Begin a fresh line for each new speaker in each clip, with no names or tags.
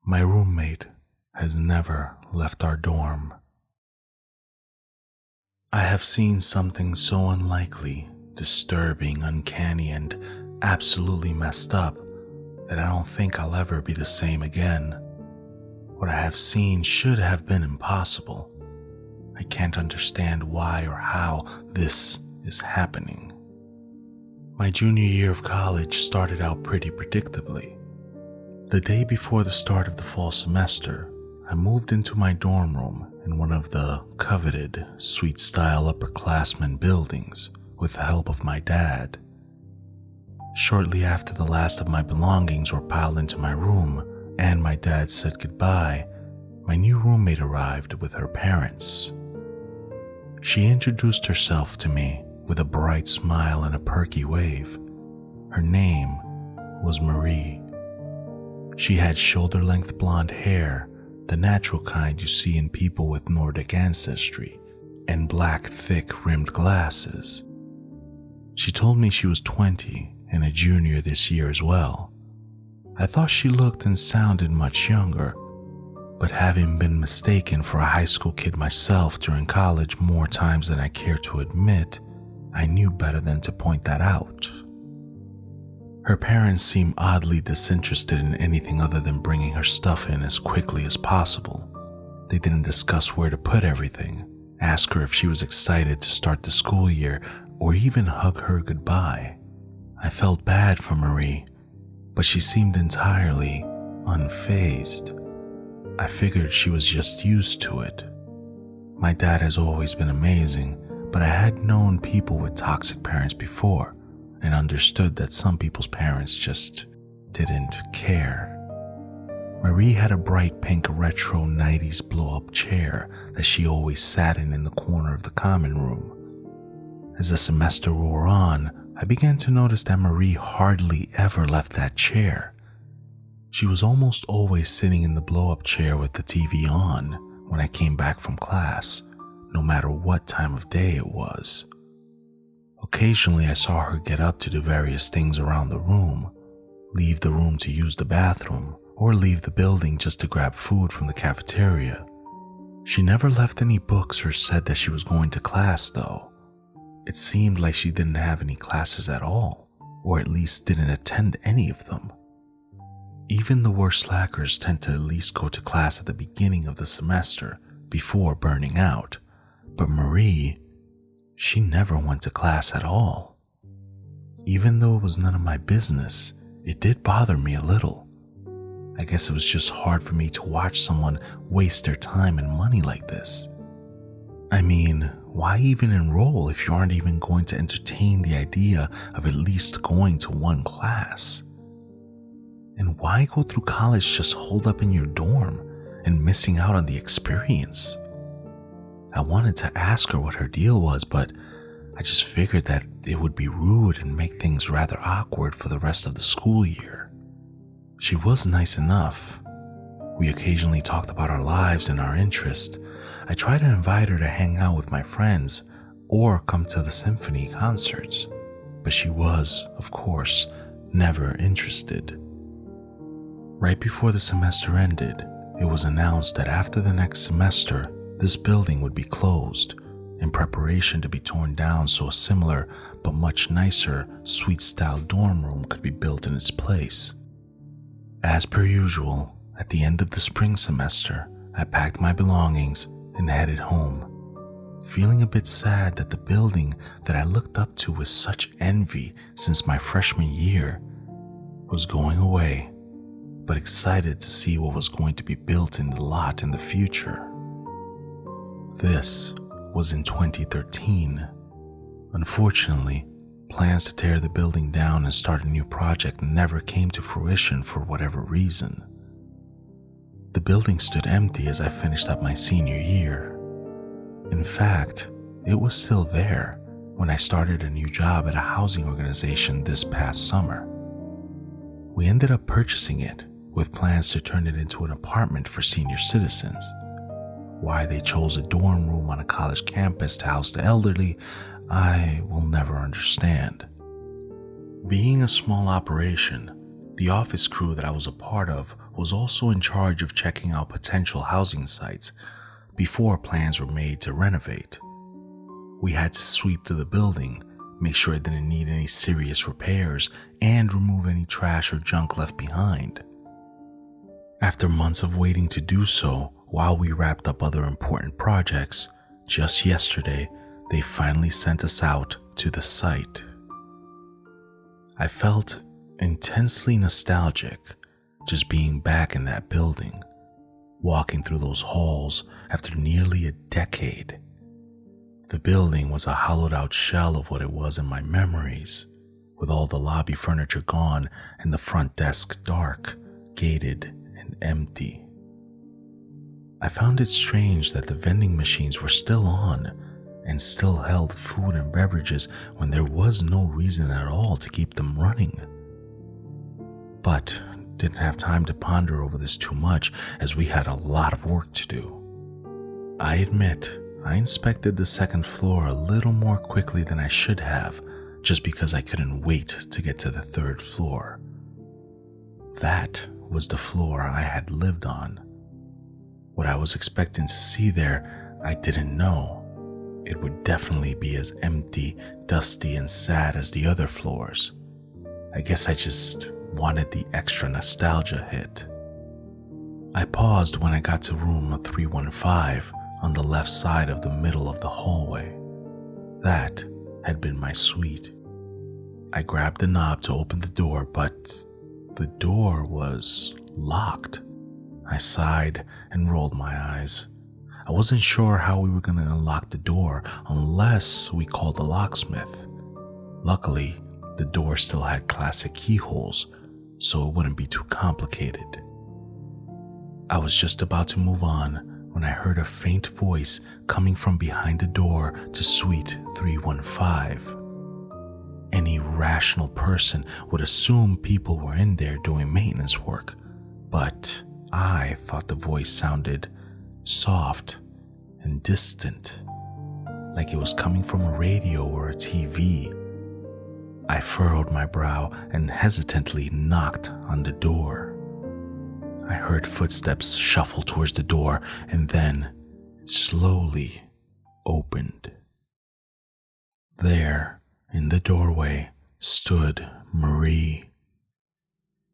My roommate has never left our dorm. I have seen something so unlikely, disturbing, uncanny, and absolutely messed up that I don't think I'll ever be the same again. What I have seen should have been impossible. I can't understand why or how this is happening. My junior year of college started out pretty predictably. The day before the start of the fall semester, I moved into my dorm room in one of the coveted, suite-style upperclassmen buildings with the help of my dad. Shortly after the last of my belongings were piled into my room and my dad said goodbye, my new roommate arrived with her parents. She introduced herself to me with a bright smile and a perky wave. Her name was Marie. She had shoulder-length blonde hair, the natural kind you see in people with Nordic ancestry, and black, thick-rimmed glasses. She told me she was 20 and a junior this year as well. I thought she looked and sounded much younger, but having been mistaken for a high school kid myself during college more times than I care to admit, I knew better than to point that out. Her parents seemed oddly disinterested in anything other than bringing her stuff in as quickly as possible. They didn't discuss where to put everything, ask her if she was excited to start the school year, or even hug her goodbye. I felt bad for Marie, but she seemed entirely unfazed. I figured she was just used to it. My dad has always been amazing, but I had known people with toxic parents before and understood that some people's parents just didn't care. Marie had a bright pink retro 90s blow-up chair that she always sat in the corner of the common room. As the semester wore on, I began to notice that Marie hardly ever left that chair. She was almost always sitting in the blow-up chair with the TV on when I came back from class, no matter what time of day it was. Occasionally I saw her get up to do various things around the room, leave the room to use the bathroom, or leave the building just to grab food from the cafeteria. She never left any books or said that she was going to class though. It seemed like she didn't have any classes at all, or at least didn't attend any of them. Even the worst slackers tend to at least go to class at the beginning of the semester before burning out, but Marie, she never went to class at all. Even though it was none of my business, it did bother me a little. I guess it was just hard for me to watch someone waste their time and money like this. I mean, why even enroll if you aren't even going to entertain the idea of at least going to one class? And why go through college just holed up in your dorm and missing out on the experience? I wanted to ask her what her deal was, but I just figured that it would be rude and make things rather awkward for the rest of the school year. She was nice enough. We occasionally talked about our lives and our interests. I tried to invite her to hang out with my friends or come to the symphony concerts, but she was, of course, never interested. Right before the semester ended, it was announced that after the next semester, this building would be closed in preparation to be torn down so a similar but much nicer suite-style dorm room could be built in its place. As per usual, at the end of the spring semester, I packed my belongings and headed home, feeling a bit sad that the building that I looked up to with such envy since my freshman year was going away, but excited to see what was going to be built in the lot in the future. This was in 2013. Unfortunately, plans to tear the building down and start a new project never came to fruition for whatever reason. The building stood empty as I finished up my senior year. In fact, it was still there when I started a new job at a housing organization this past summer. We ended up purchasing it with plans to turn it into an apartment for senior citizens. Why they chose a dorm room on a college campus to house the elderly, I will never understand. Being a small operation, the office crew that I was a part of was also in charge of checking out potential housing sites before plans were made to renovate. We had to sweep through the building, make sure it didn't need any serious repairs, and remove any trash or junk left behind. After months of waiting to do so, while we wrapped up other important projects, just yesterday, they finally sent us out to the site. I felt intensely nostalgic just being back in that building, walking through those halls after nearly a decade. The building was a hollowed out shell of what it was in my memories, with all the lobby furniture gone and the front desk dark, gated, and empty. I found it strange that the vending machines were still on and still held food and beverages when there was no reason at all to keep them running. But didn't have time to ponder over this too much as we had a lot of work to do. I admit, I inspected the second floor a little more quickly than I should have, just because I couldn't wait to get to the third floor. That was the floor I had lived on. What I was expecting to see there, I didn't know. It would definitely be as empty, dusty, and sad as the other floors. I guess I just wanted the extra nostalgia hit. I paused when I got to room 315 on the left side of the middle of the hallway. That had been my suite. I grabbed the knob to open the door, but the door was locked. I sighed and rolled my eyes. I wasn't sure how we were going to unlock the door unless we called the locksmith. Luckily, the door still had classic keyholes, so it wouldn't be too complicated. I was just about to move on when I heard a faint voice coming from behind the door to suite 315. Any rational person would assume people were in there doing maintenance work, but I thought the voice sounded soft and distant, like it was coming from a radio or a TV. I furrowed my brow and hesitantly knocked on the door. I heard footsteps shuffle towards the door, and then it slowly opened. There, in the doorway, stood Marie.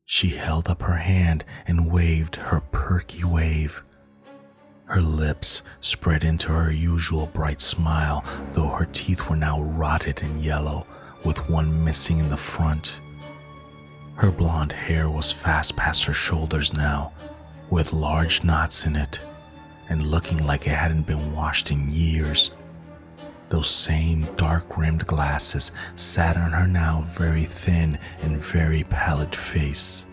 She held up her hand and waved her perky wave. Her lips spread into her usual bright smile, though her teeth were now rotted and yellow, with one missing in the front. Her blonde hair was fast past her shoulders now, with large knots in it, and looking like it hadn't been washed in years. Those same dark-rimmed glasses sat on her now very thin and very pallid face.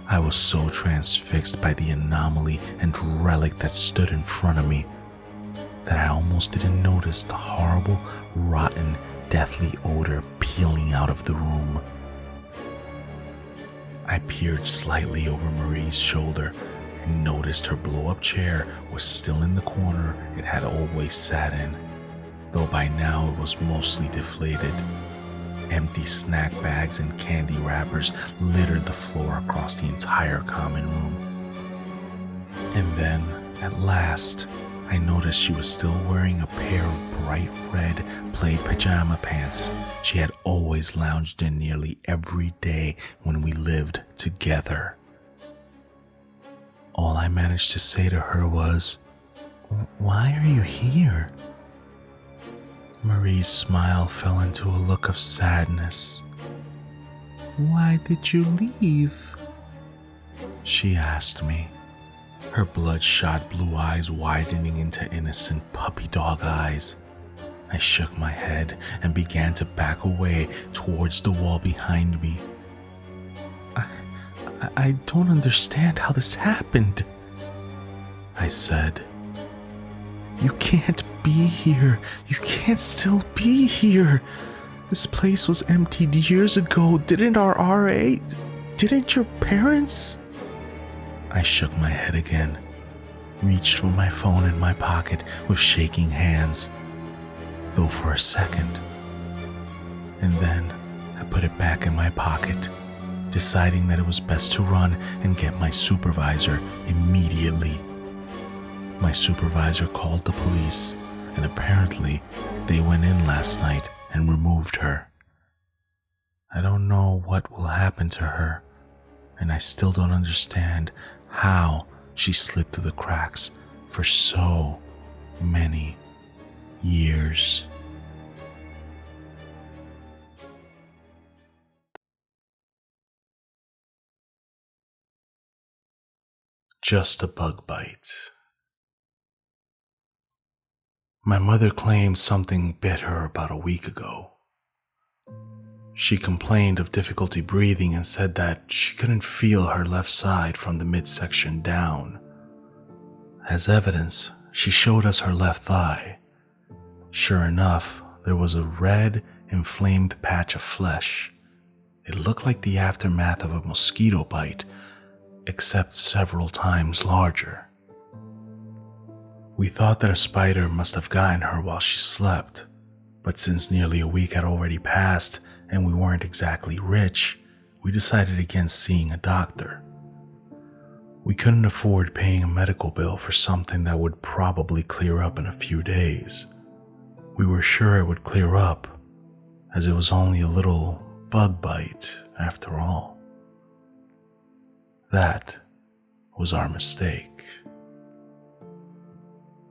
I was so transfixed by the anomaly and relic that stood in front of me that I almost didn't notice the horrible, rotten, deathly odor peeling out of the room. I peered slightly over Marie's shoulder and noticed her blow-up chair was still in the corner it had always sat in, though by now it was mostly deflated. Empty snack bags and candy wrappers littered the floor across the entire common room. And then, at last, I noticed she was still wearing a pair of bright red plaid pajama pants she had always lounged in nearly every day when we lived together. All I managed to say to her was, "Why are you here?" Marie's smile fell into a look of sadness. "Why did you leave?" she asked me, her bloodshot blue eyes widening into innocent puppy dog eyes. I shook my head and began to back away towards the wall behind me. I don't understand how this happened," I said. "You can't be here. You can't still be here. This place was emptied years ago. Didn't our RA? Didn't your parents?" I shook my head again, reached for my phone in my pocket with shaking hands, though for a second. And then I put it back in my pocket, deciding that it was best to run and get my supervisor immediately. My supervisor called the police, and apparently they went in last night and removed her. I don't know what will happen to her, and I still don't understand how she slipped through the cracks for so many years. Just a bug bite. My mother claimed something bit her about a week ago. She complained of difficulty breathing and said that she couldn't feel her left side from the midsection down. As evidence, she showed us her left thigh. Sure enough, there was a red, inflamed patch of flesh. It looked like the aftermath of a mosquito bite, except several times larger. We thought that a spider must have gotten her while she slept, but since nearly a week had already passed and we weren't exactly rich, we decided against seeing a doctor. We couldn't afford paying a medical bill for something that would probably clear up in a few days. We were sure it would clear up, as it was only a little bug bite after all. That was our mistake.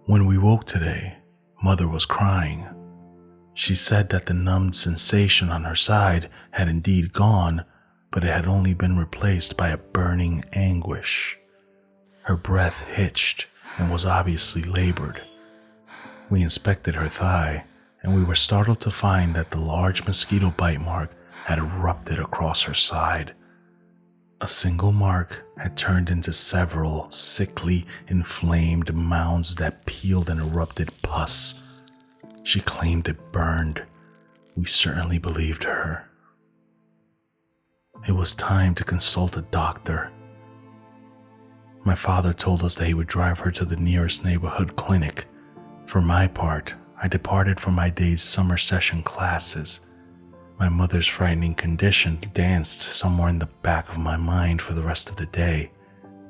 When we woke today, Mother was crying. She said that the numbed sensation on her side had indeed gone, but it had only been replaced by a burning anguish. Her breath hitched and was obviously labored. We inspected her thigh, and we were startled to find that the large mosquito bite mark had erupted across her side. A single mark had turned into several sickly, inflamed mounds that peeled and erupted pus. She claimed it burned. We certainly believed her. It was time to consult a doctor. My father told us that he would drive her to the nearest neighborhood clinic. For my part, I departed from my day's summer session classes. My mother's frightening condition danced somewhere in the back of my mind for the rest of the day,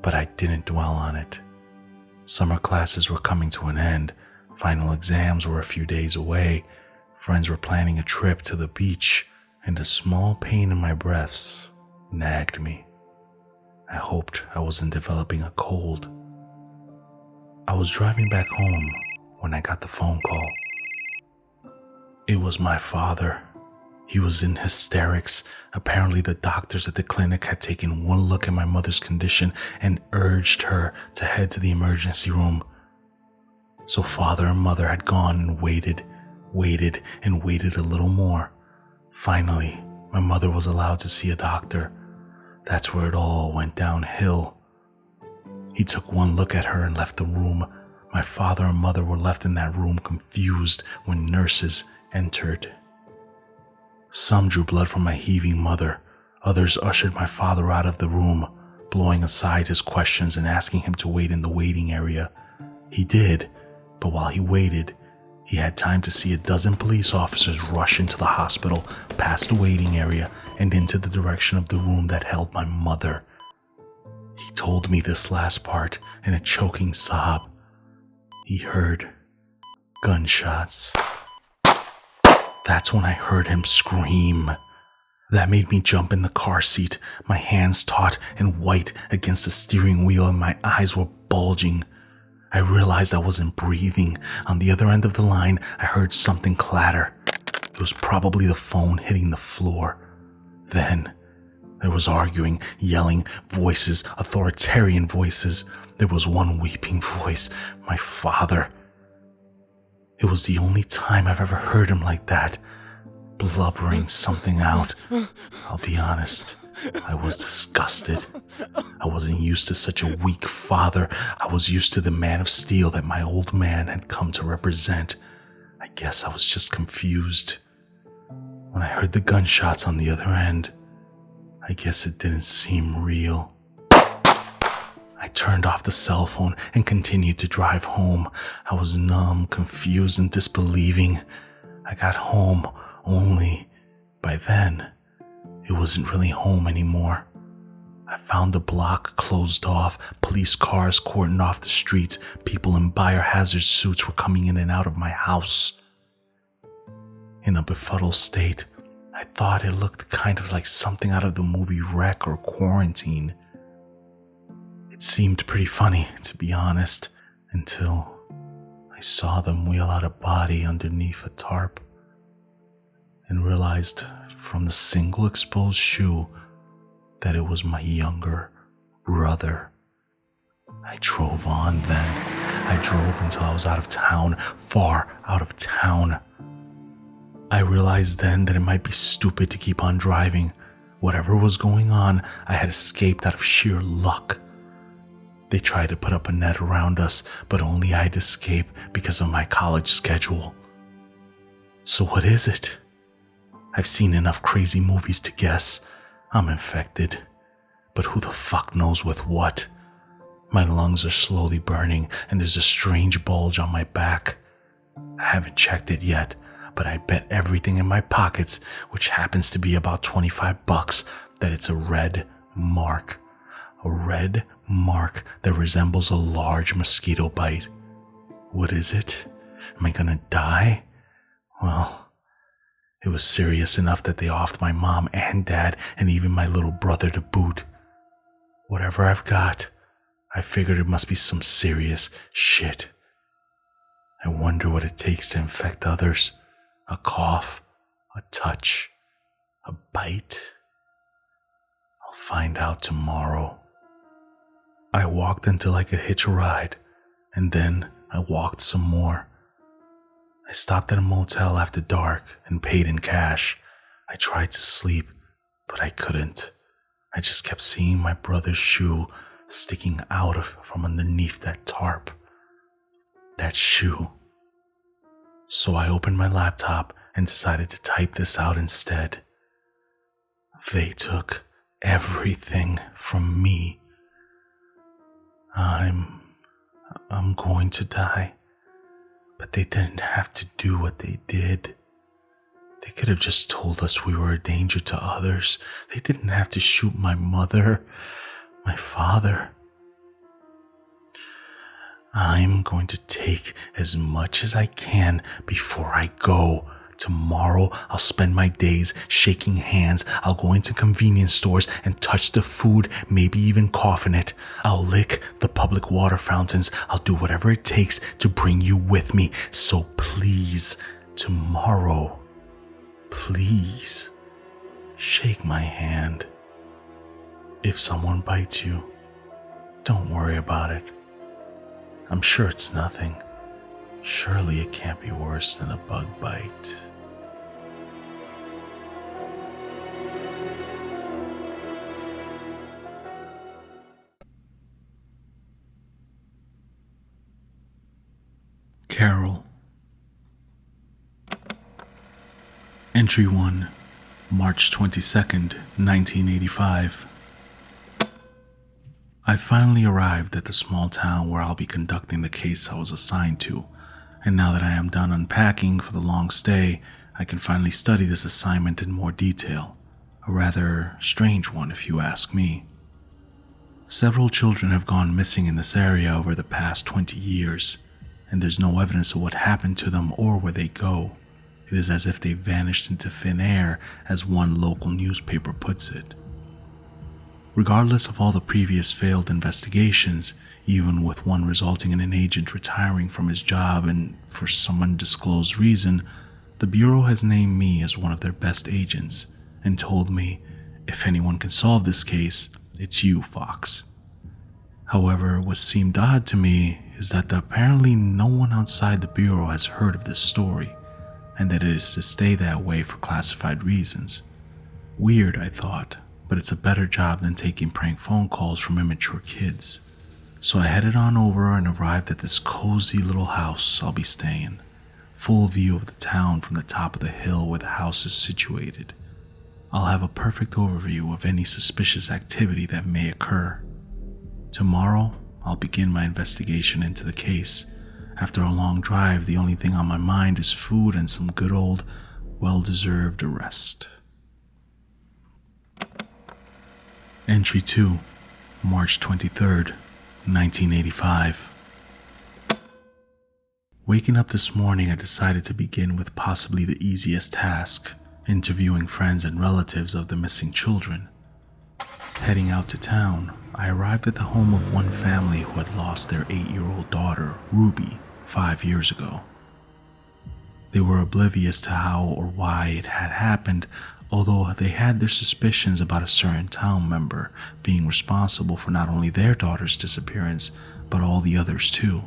but I didn't dwell on it. Summer classes were coming to an end, final exams were a few days away, friends were planning a trip to the beach, and a small pain in my breaths nagged me. I hoped I wasn't developing a cold. I was driving back home when I got the phone call. It was my father. He was in hysterics. Apparently the doctors at the clinic had taken one look at my mother's condition and urged her to head to the emergency room. So father and mother had gone and waited a little more. Finally, my mother was allowed to see a doctor. That's where it all went downhill. He took one look at her and left the room. My father and mother were left in that room confused when nurses entered. Some drew blood from my heaving mother. Others ushered my father out of the room, blowing aside his questions and asking him to wait in the waiting area. He did, but while he waited, he had time to see a dozen police officers rush into the hospital, past the waiting area, and into the direction of the room that held my mother. He told me this last part in a choking sob. He heard gunshots. That's when I heard him scream. That made me jump in the car seat, my hands taut and white against the steering wheel, and my eyes were bulging. I realized I wasn't breathing. On the other end of the line, I heard something clatter. It was probably the phone hitting the floor. Then, there was arguing, yelling, voices, authoritarian voices. There was one weeping voice, my father. It was the only time I've ever heard him like that, blubbering something out. I'll be honest, I was disgusted. I wasn't used to such a weak father. I was used to the man of steel that my old man had come to represent. I guess I was just confused. When I heard the gunshots on the other end, I guess it didn't seem real. I turned off the cell phone and continued to drive home. I was numb, confused, and disbelieving. I got home only, by then, it it wasn't really home anymore. I found the block closed off, police cars cordoned off the streets, people in biohazard suits were coming in and out of my house. In a befuddled state, I thought it looked kind of like something out of the movie Wreck or Quarantine. It seemed pretty funny, to be honest, until I saw them wheel out a body underneath a tarp and realized from the single exposed shoe that it was my younger brother. I drove on then. I drove until I was out of town, far out of town. I realized then that it might be stupid to keep on driving. Whatever was going on, I had escaped out of sheer luck. They tried to put up a net around us, but only I'd escape because of my college schedule. So what is it? I've seen enough crazy movies to guess. I'm infected, but who the fuck knows with what? My lungs are slowly burning and there's a strange bulge on my back. I haven't checked it yet, but I bet everything in my pockets, which happens to be about $25, that it's a red mark. A red mark that resembles a large mosquito bite. What is it? Am I gonna die? Well, it was serious enough that they offed my mom and dad and even my little brother to boot. Whatever I've got, I figured it must be some serious shit. I wonder what it takes to infect others. A cough, a touch, a bite. I'll find out tomorrow. I walked until I could hitch a ride, and then I walked some more. I stopped at a motel after dark and paid in cash. I tried to sleep, but I couldn't. I just kept seeing my brother's shoe sticking out from underneath that tarp. That shoe. So I opened my laptop and decided to type this out instead. They took everything from me. I'm going to die. But they didn't have to do what they did. They could have just told us we were a danger to others. They didn't have to shoot my mother, my father. I'm going to take as much as I can before I go. Tomorrow, I'll spend my days shaking hands. I'll go into convenience stores and touch the food, maybe even cough in it. I'll lick the public water fountains. I'll do whatever it takes to bring you with me. So please, tomorrow, please, shake my hand. If someone bites you, don't worry about it. I'm sure it's nothing. Surely it can't be worse than a bug bite. Carol. Entry 1, March 22nd, 1985. I finally arrived at the small town where I'll be conducting the case I was assigned to, and now that I am done unpacking for the long stay, I can finally study this assignment in more detail. A rather strange one, if you ask me. Several children have gone missing in this area over the past 20 years, and there's no evidence of what happened to them or where they go. It is as if they vanished into thin air, as one local newspaper puts it. Regardless of all the previous failed investigations, even with one resulting in an agent retiring from his job and for some undisclosed reason, the Bureau has named me as one of their best agents and told me, if anyone can solve this case, it's you, Fox. However, what seemed odd to me is that apparently no one outside the Bureau has heard of this story, and that it is to stay that way for classified reasons. Weird, I thought, but it's a better job than taking prank phone calls from immature kids. So I headed on over and arrived at this cozy little house I'll be staying. Full view of the town from the top of the hill where the house is situated. I'll have a perfect overview of any suspicious activity that may occur. Tomorrow, I'll begin my investigation into the case. After a long drive, the only thing on my mind is food and some good old, well-deserved rest. Entry 2, March 23rd, 1985. Waking up this morning, I decided to begin with possibly the easiest task, interviewing friends and relatives of the missing children. Heading out to town, I arrived at the home of one family who had lost their 8-year-old daughter, Ruby, 5 years ago. They were oblivious to how or why it had happened, although they had their suspicions about a certain town member being responsible for not only their daughter's disappearance, but all the others too.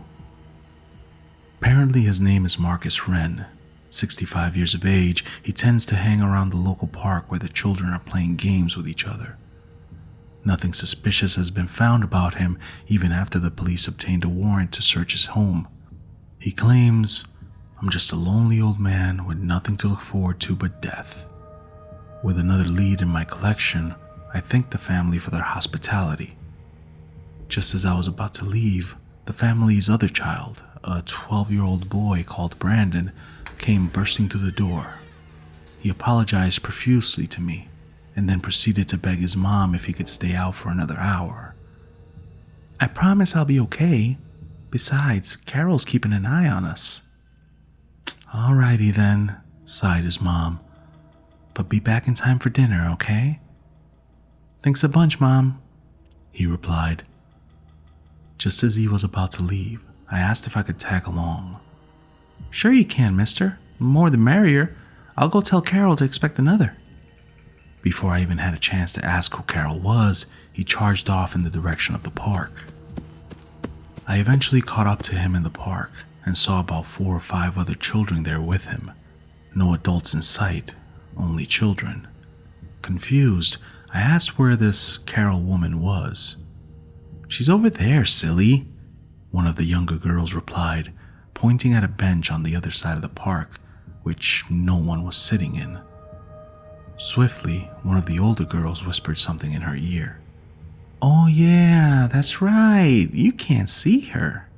Apparently his name is Marcus Wren. 65 years of age, he tends to hang around the local park where the children are playing games with each other. Nothing suspicious has been found about him even after the police obtained a warrant to search his home. He claims, "I'm just a lonely old man with nothing to look forward to but death." With another lead in my collection, I thanked the family for their hospitality. Just as I was about to leave, the family's other child, a 12-year-old boy called Brandon, came bursting through the door. He apologized profusely to me and then proceeded to beg his mom if he could stay out for another hour. "I promise I'll be okay. Besides, Carol's keeping an eye on us." "Alrighty then," sighed his mom. "But be back in time for dinner, okay?" "Thanks a bunch, Mom," he replied. Just as he was about to leave, I asked if I could tag along. "Sure you can, mister. More the merrier. I'll go tell Carol to expect another." Before I even had a chance to ask who Carol was, he charged off in the direction of the park. I eventually caught up to him in the park and saw about 4 or 5 other children there with him. No adults in sight, only children. Confused, I asked where this Carol woman was. "She's over there, silly," one of the younger girls replied, pointing at a bench on the other side of the park, which no one was sitting in. Swiftly, one of the older girls whispered something in her ear. "Oh yeah, that's right, you can't see her."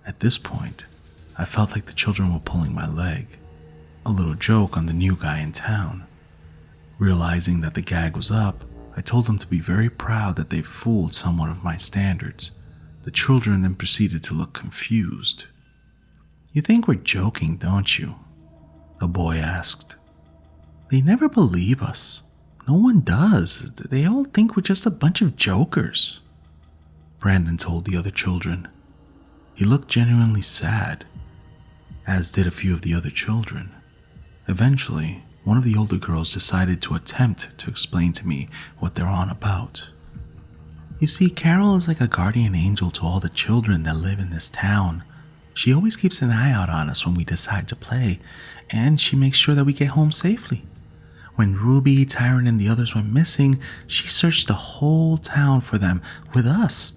At this point, I felt like the children were pulling my leg. A little joke on the new guy in town. Realizing that the gag was up, I told them to be very proud that they fooled someone of my standards. The children then proceeded to look confused. "You think we're joking, don't you?" the boy asked. "They never believe us. No one does. They all think we're just a bunch of jokers," Brandon told the other children. He looked genuinely sad, as did a few of the other children. Eventually, one of the older girls decided to attempt to explain to me what they're on about. "You see, Carol is like a guardian angel to all the children that live in this town. She always keeps an eye out on us when we decide to play, and she makes sure that we get home safely. When Ruby, Tyron, and the others went missing, she searched the whole town for them with us.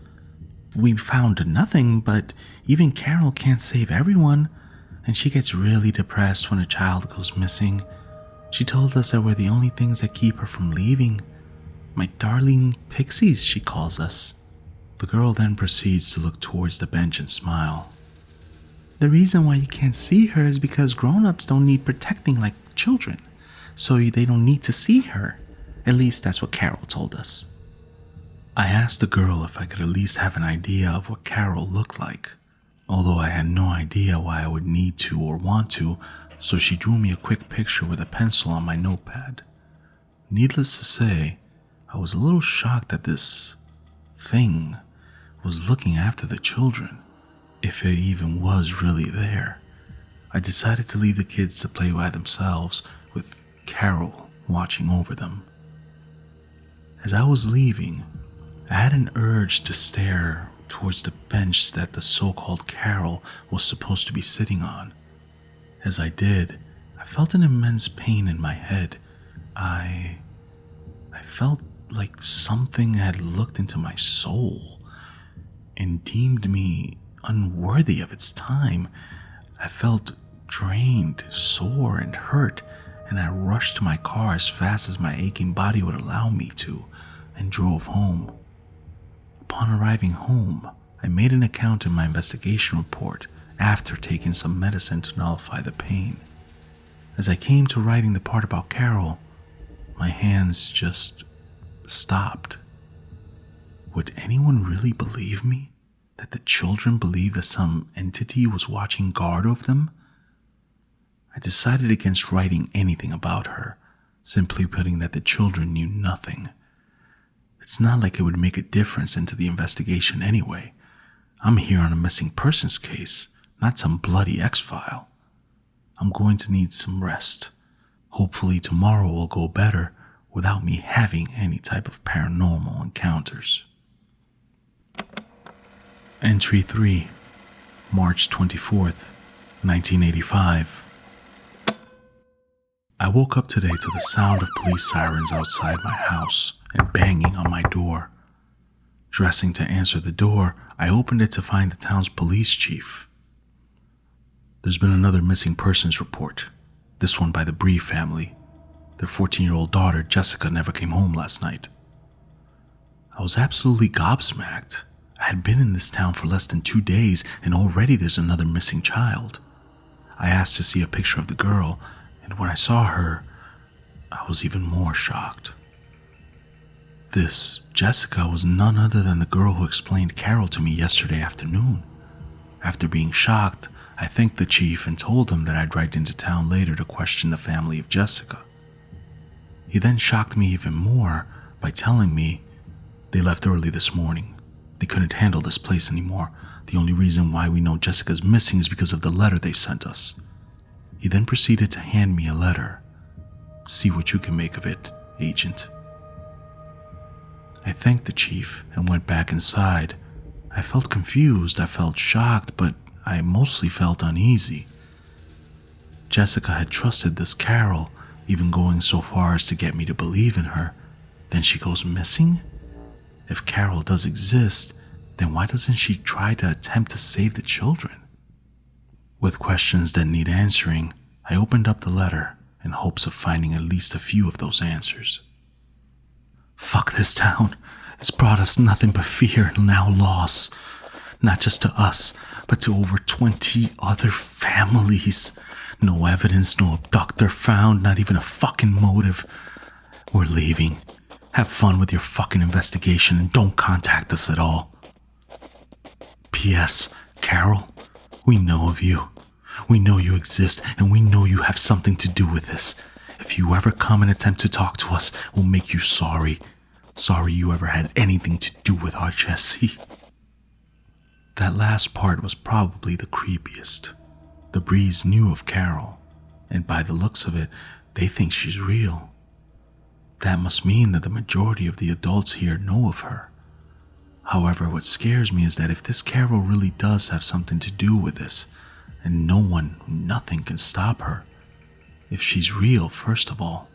We found nothing, but even Carol can't save everyone, and she gets really depressed when a child goes missing. She told us that we're the only things that keep her from leaving. My darling pixies, she calls us." The girl then proceeds to look towards the bench and smile. "The reason why you can't see her is because grown-ups don't need protecting like children, so they don't need to see her. At least that's what Carol told us." I asked the girl if I could at least have an idea of what Carol looked like, although I had no idea why I would need to or want to, so she drew me a quick picture with a pencil on my notepad. Needless to say, I was a little shocked that this thing was looking after the children, if it even was really there. I decided to leave the kids to play by themselves, with Carol watching over them. As I was leaving, I had an urge to stare towards the bench that the so-called Carol was supposed to be sitting on. As I did, I felt an immense pain in my head. I felt like something had looked into my soul and deemed me unworthy of its time. I felt drained, sore, and hurt, and I rushed to my car as fast as my aching body would allow me to, and drove home. Upon arriving home, I made an account in my investigation report after taking some medicine to nullify the pain. As I came to writing the part about Carol, my hands just stopped. would anyone really believe me? That the children believed that some entity was watching guard over them? I decided against writing anything about her, simply putting that the children knew nothing. It's not like it would make a difference into the investigation anyway. I'm here on a missing persons case, not some bloody X-file. I'm going to need some rest. Hopefully tomorrow will go better without me having any type of paranormal encounters. Entry 3, March 24th, 1985. I woke up today to the sound of police sirens outside my house and banging on my door. Dressing to answer the door, I opened it to find the town's police chief. There's been another missing persons report, this one by the Bree family. Their 14-year-old daughter, Jessica, never came home last night. I was absolutely gobsmacked. I had been in this town for less than 2 days, and already there's another missing child. I asked to see a picture of the girl, and when I saw her, I was even more shocked. This Jessica was none other than the girl who explained Carol to me yesterday afternoon. After being shocked, I thanked the chief and told him that I'd ride into town later to question the family of Jessica. He then shocked me even more by telling me they left early this morning. They couldn't handle this place anymore. The only reason why we know Jessica's missing is because of the letter they sent us. He then proceeded to hand me a letter. See what you can make of it, Agent. I thanked the chief and went back inside. I felt confused, I felt shocked, but I mostly felt uneasy. Jessica had trusted this Carol, even going so far as to get me to believe in her. Then she goes missing? If Carol does exist, then why doesn't she try to attempt to save the children? With questions that need answering, I opened up the letter in hopes of finding at least a few of those answers. Fuck this town. It's brought us nothing but fear and now loss. Not just to us, but to over 20 other families. No evidence, no abductor found, not even a fucking motive. We're leaving. Have fun with your fucking investigation and don't contact us at all. P.S. Carol, we know of you. We know you exist and we know you have something to do with this. If you ever come and attempt to talk to us, we'll make you sorry. Sorry you ever had anything to do with our Jessie. That last part was probably the creepiest. The Brees knew of Carol, and by the looks of it, they think she's real. That must mean that the majority of the adults here know of her. However, what scares me is that if this Carol really does have something to do with this, and nothing can stop her. If she's real, first of all.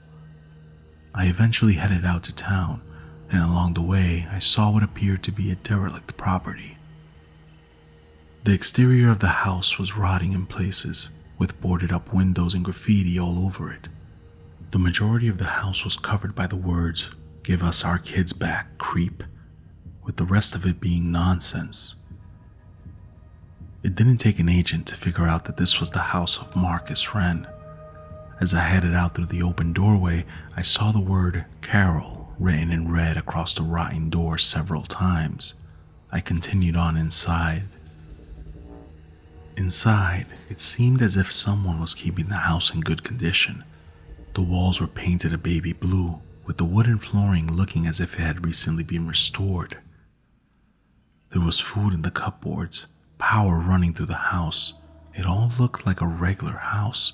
I eventually headed out to town, and along the way, I saw what appeared to be a derelict property. The exterior of the house was rotting in places, with boarded up windows and graffiti all over it. The majority of the house was covered by the words, "Give us our kids back, creep," with the rest of it being nonsense. It didn't take an agent to figure out that this was the house of Marcus Wren. As I headed out through the open doorway, I saw the word Carol written in red across the rotting door several times. I continued on inside. Inside, it seemed as if someone was keeping the house in good condition. The walls were painted a baby blue, with the wooden flooring looking as if it had recently been restored. There was food in the cupboards, power running through the house. It all looked like a regular house.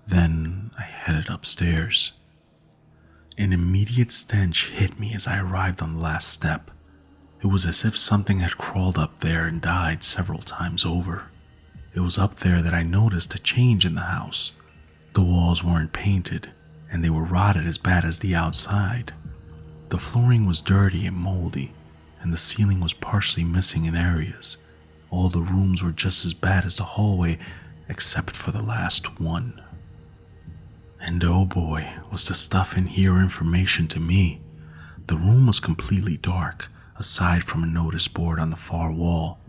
Then I headed upstairs. An immediate stench hit me as I arrived on the last step. It was as if something had crawled up there and died several times over. It was up there that I noticed a change in the house. The walls weren't painted, and they were rotted as bad as the outside. The flooring was dirty and moldy, and the ceiling was partially missing in areas. All the rooms were just as bad as the hallway, except for the last one. And oh boy, was the stuff in here information to me. The room was completely dark, aside from a notice board on the far wall.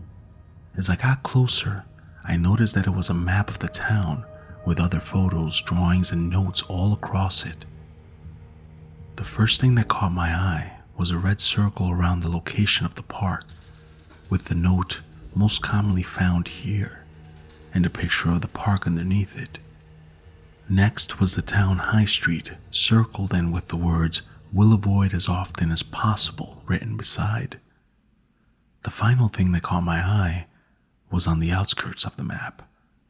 As I got closer, I noticed that it was a map of the town, with other photos, drawings, and notes all across it. The first thing that caught my eye was a red circle around the location of the park, with the note most commonly found here, and a picture of the park underneath it. Next was the town high street, circled in with the words, "Will avoid as often as possible," written beside. The final thing that caught my eye was on the outskirts of the map.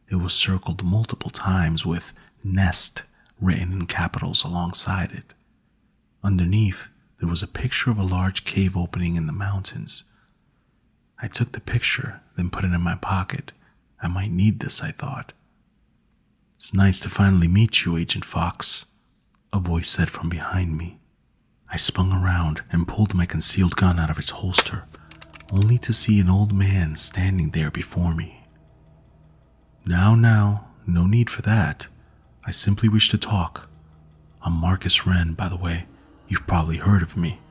It was circled multiple times with "Nest" written in capitals alongside it. Underneath, there was a picture of a large cave opening in the mountains. I took the picture, then put it in my pocket. I might need this, I thought. "It's nice to finally meet you, Agent Fox," a voice said from behind me. I spun around and pulled my concealed gun out of its holster, only to see an old man standing there before me. Now, no need for that. I simply wish to talk. I'm Marcus Wren, by the way. You've probably heard of me."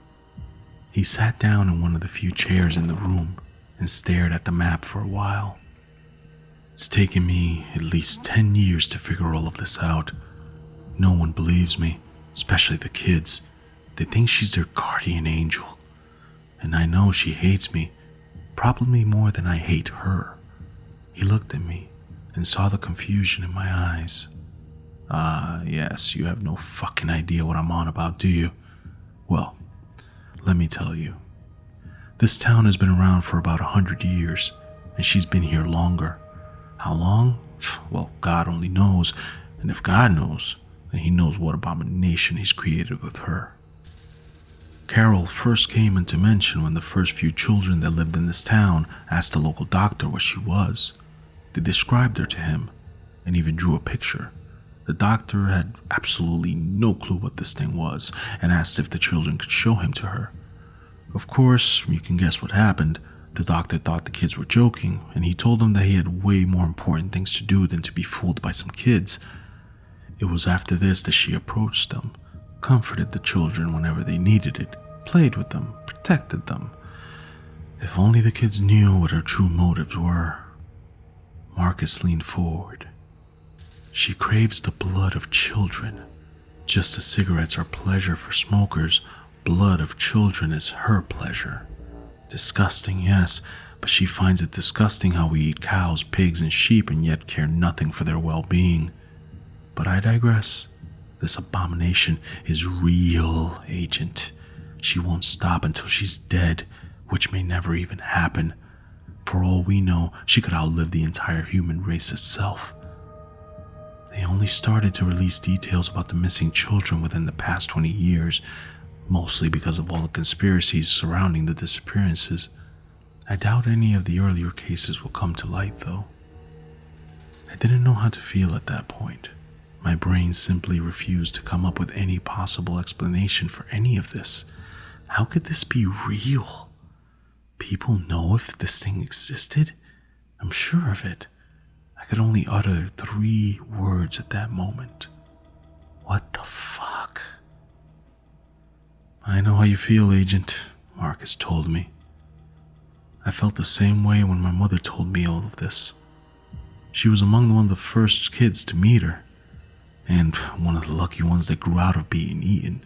He sat down in one of the few chairs in the room and stared at the map for a while. "It's taken me at least 10 years to figure all of this out. No one believes me, especially the kids. They think she's their guardian angel. And I know she hates me, probably more than I hate her." He looked at me and saw the confusion in my eyes. Yes, you have no fucking idea what I'm on about, do you? Well, let me tell you. This town has been around for about 100 years, and she's been here longer. How long? Well, God only knows, and if God knows, then he knows what abomination he's created with her. Carol first came into mention when the first few children that lived in this town asked the local doctor what she was. They described her to him, and even drew a picture. The doctor had absolutely no clue what this thing was, and asked if the children could show him to her. Of course, you can guess what happened. The doctor thought the kids were joking, and he told them that he had way more important things to do than to be fooled by some kids. It was after this that she approached them, comforted the children whenever they needed it, played with them, protected them. If only the kids knew what her true motives were. Marcus leaned forward. "She craves the blood of children. Just as cigarettes are pleasure for smokers, blood of children is her pleasure. Disgusting, yes, but she finds it disgusting how we eat cows, pigs, and sheep and yet care nothing for their well-being. But I digress. This abomination is real, Agent. She won't stop until she's dead, which may never even happen. For all we know, she could outlive the entire human race itself. They only started to release details about the missing children within the past 20 years, mostly because of all the conspiracies surrounding the disappearances. I doubt any of the earlier cases will come to light, though." I didn't know how to feel at that point. My brain simply refused to come up with any possible explanation for any of this. How could this be real? People know if this thing existed? I'm sure of it. I could only utter 3 words at that moment. What the fuck? "I know how you feel, Agent," Marcus told me. "I felt the same way when my mother told me all of this. She was among one of the first kids to meet her, and one of the lucky ones that grew out of being eaten.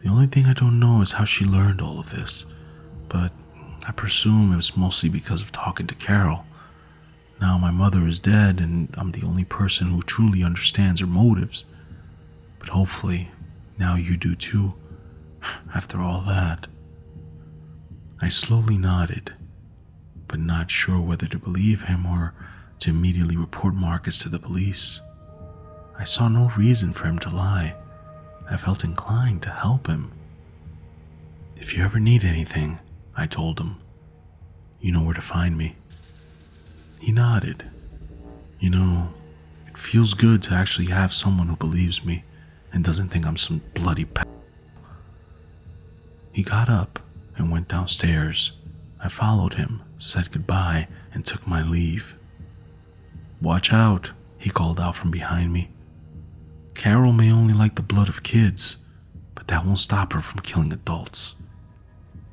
The only thing I don't know is how she learned all of this, but I presume it was mostly because of talking to Carol. Now my mother is dead, and I'm the only person who truly understands her motives. But hopefully, now you do too, after all that." I slowly nodded, but not sure whether to believe him or to immediately report Marcus to the police. I saw no reason for him to lie. I felt inclined to help him. "If you ever need anything," I told him, "you know where to find me." He nodded. It feels good to actually have someone who believes me and doesn't think I'm some bloody He got up and went downstairs. I followed him, said goodbye, and took my leave. "Watch out," he called out from behind me. "Carol may only like the blood of kids, but that won't stop her from killing adults."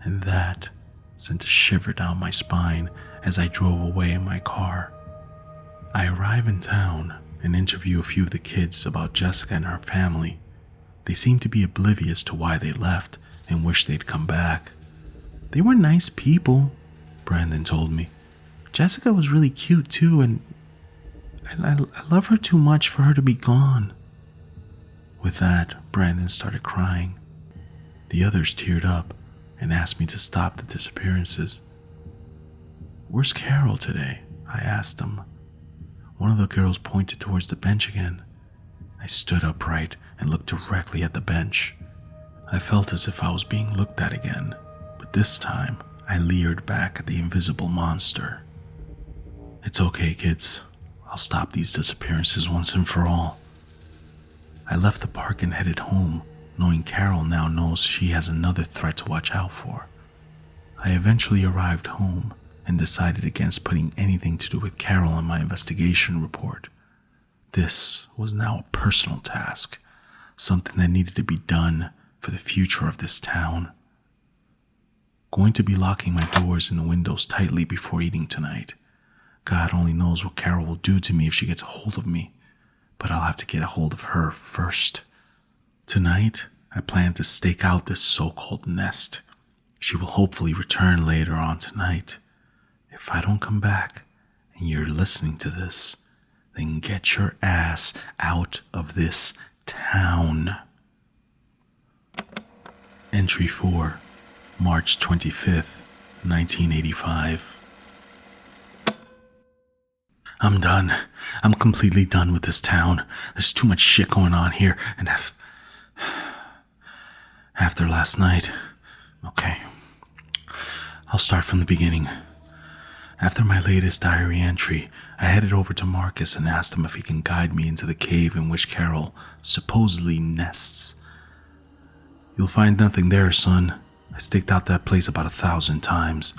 And that sent a shiver down my spine as I drove away in my car. I arrive in town and interview a few of the kids about Jessica and her family. They seem to be oblivious to why they left and wished they'd come back. They were nice people, Brandon told me. Jessica was really cute too, and I love her too much for her to be gone. With that, Brandon started crying. The others teared up and asked me to stop the disappearances. Where's Carol today? I asked them. One of the girls pointed towards the bench again. I stood upright and looked directly at the bench. I felt as if I was being looked at again, but this time I leered back at the invisible monster. It's okay, kids. I'll stop these disappearances once and for all. I left the park and headed home, knowing Carol now knows she has another threat to watch out for. I eventually arrived home and decided against putting anything to do with Carol in my investigation report. This was now a personal task, something that needed to be done for the future of this town. Going to be locking my doors and windows tightly before eating tonight. God only knows what Carol will do to me if she gets a hold of me, but I'll have to get a hold of her first. Tonight, I plan to stake out this so-called nest. She will hopefully return later on tonight. If I don't come back, and you're listening to this, then get your ass out of this town. Entry 4, March 25th, 1985. I'm done. I'm completely done with this town. There's too much shit going on here, and after last night. Okay. I'll start from the beginning. After my latest diary entry, I headed over to Marcus and asked him if he can guide me into the cave in which Carol supposedly nests. You'll find nothing there, son. I staked out that place about 1,000 times.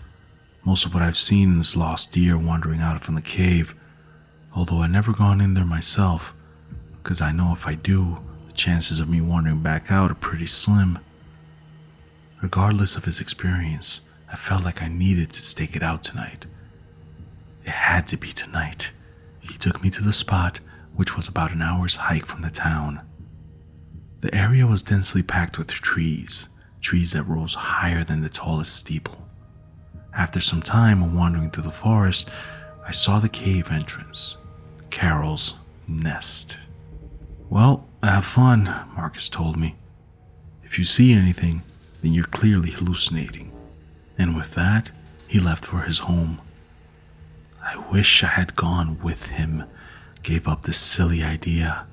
Most of what I've seen is lost deer wandering out from the cave, although I've never gone in there myself, because I know if I do, the chances of me wandering back out are pretty slim. Regardless of his experience, I felt like I needed to stake it out tonight. It had to be tonight. He took me to the spot, which was about an hour's hike from the town. The area was densely packed with trees that rose higher than the tallest steeple. After some time of wandering through the forest, I saw the cave entrance, Carol's nest. Well, have fun, Marcus told me. If you see anything, then you're clearly hallucinating. And with that, he left for his home. I wish I had gone with him, gave up this silly idea.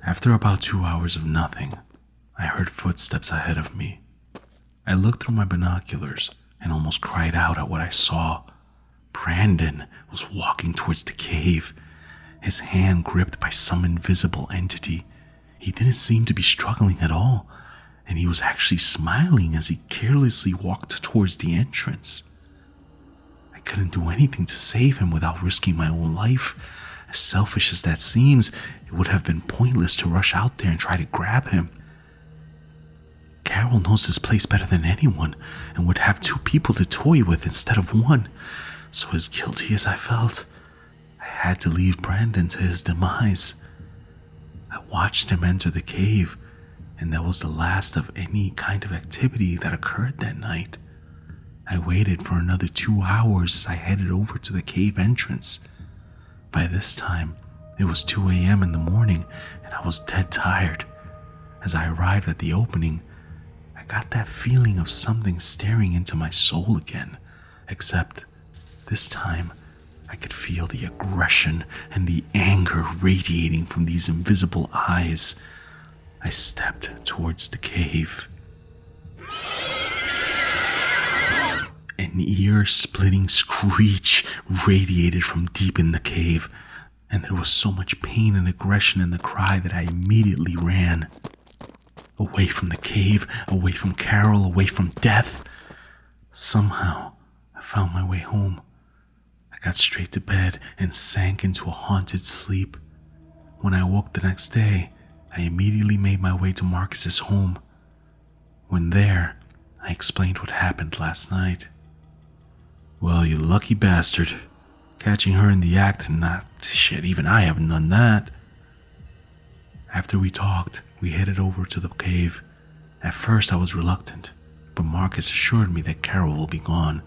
After about 2 hours of nothing, I heard footsteps ahead of me. I looked through my binoculars and almost cried out at what I saw. Brandon was walking towards the cave, his hand gripped by some invisible entity. He didn't seem to be struggling at all, and he was actually smiling as he carelessly walked towards the entrance. I couldn't do anything to save him without risking my own life. As selfish as that seems, it would have been pointless to rush out there and try to grab him. Carol knows this place better than anyone and would have 2 people to toy with instead of 1. So as guilty as I felt, I had to leave Brandon to his demise. I watched him enter the cave, and that was the last of any kind of activity that occurred that night. I waited for another 2 hours as I headed over to the cave entrance. By this time, it was 2 a.m. in the morning, and I was dead tired. As I arrived at the opening, I got that feeling of something staring into my soul again, except this time I could feel the aggression and the anger radiating from these invisible eyes. I stepped towards the cave. An ear-splitting screech radiated from deep in the cave, and there was so much pain and aggression in the cry that I immediately ran. Away from the cave, away from Carol, away from death. Somehow, I found my way home. I got straight to bed and sank into a haunted sleep. When I awoke the next day, I immediately made my way to Marcus's home. When there, I explained what happened last night. Well, you lucky bastard. Catching her in the act and not... Shit, even I haven't done that. After we talked, we headed over to the cave, At first I was reluctant, but Marcus assured me that Carol will be gone.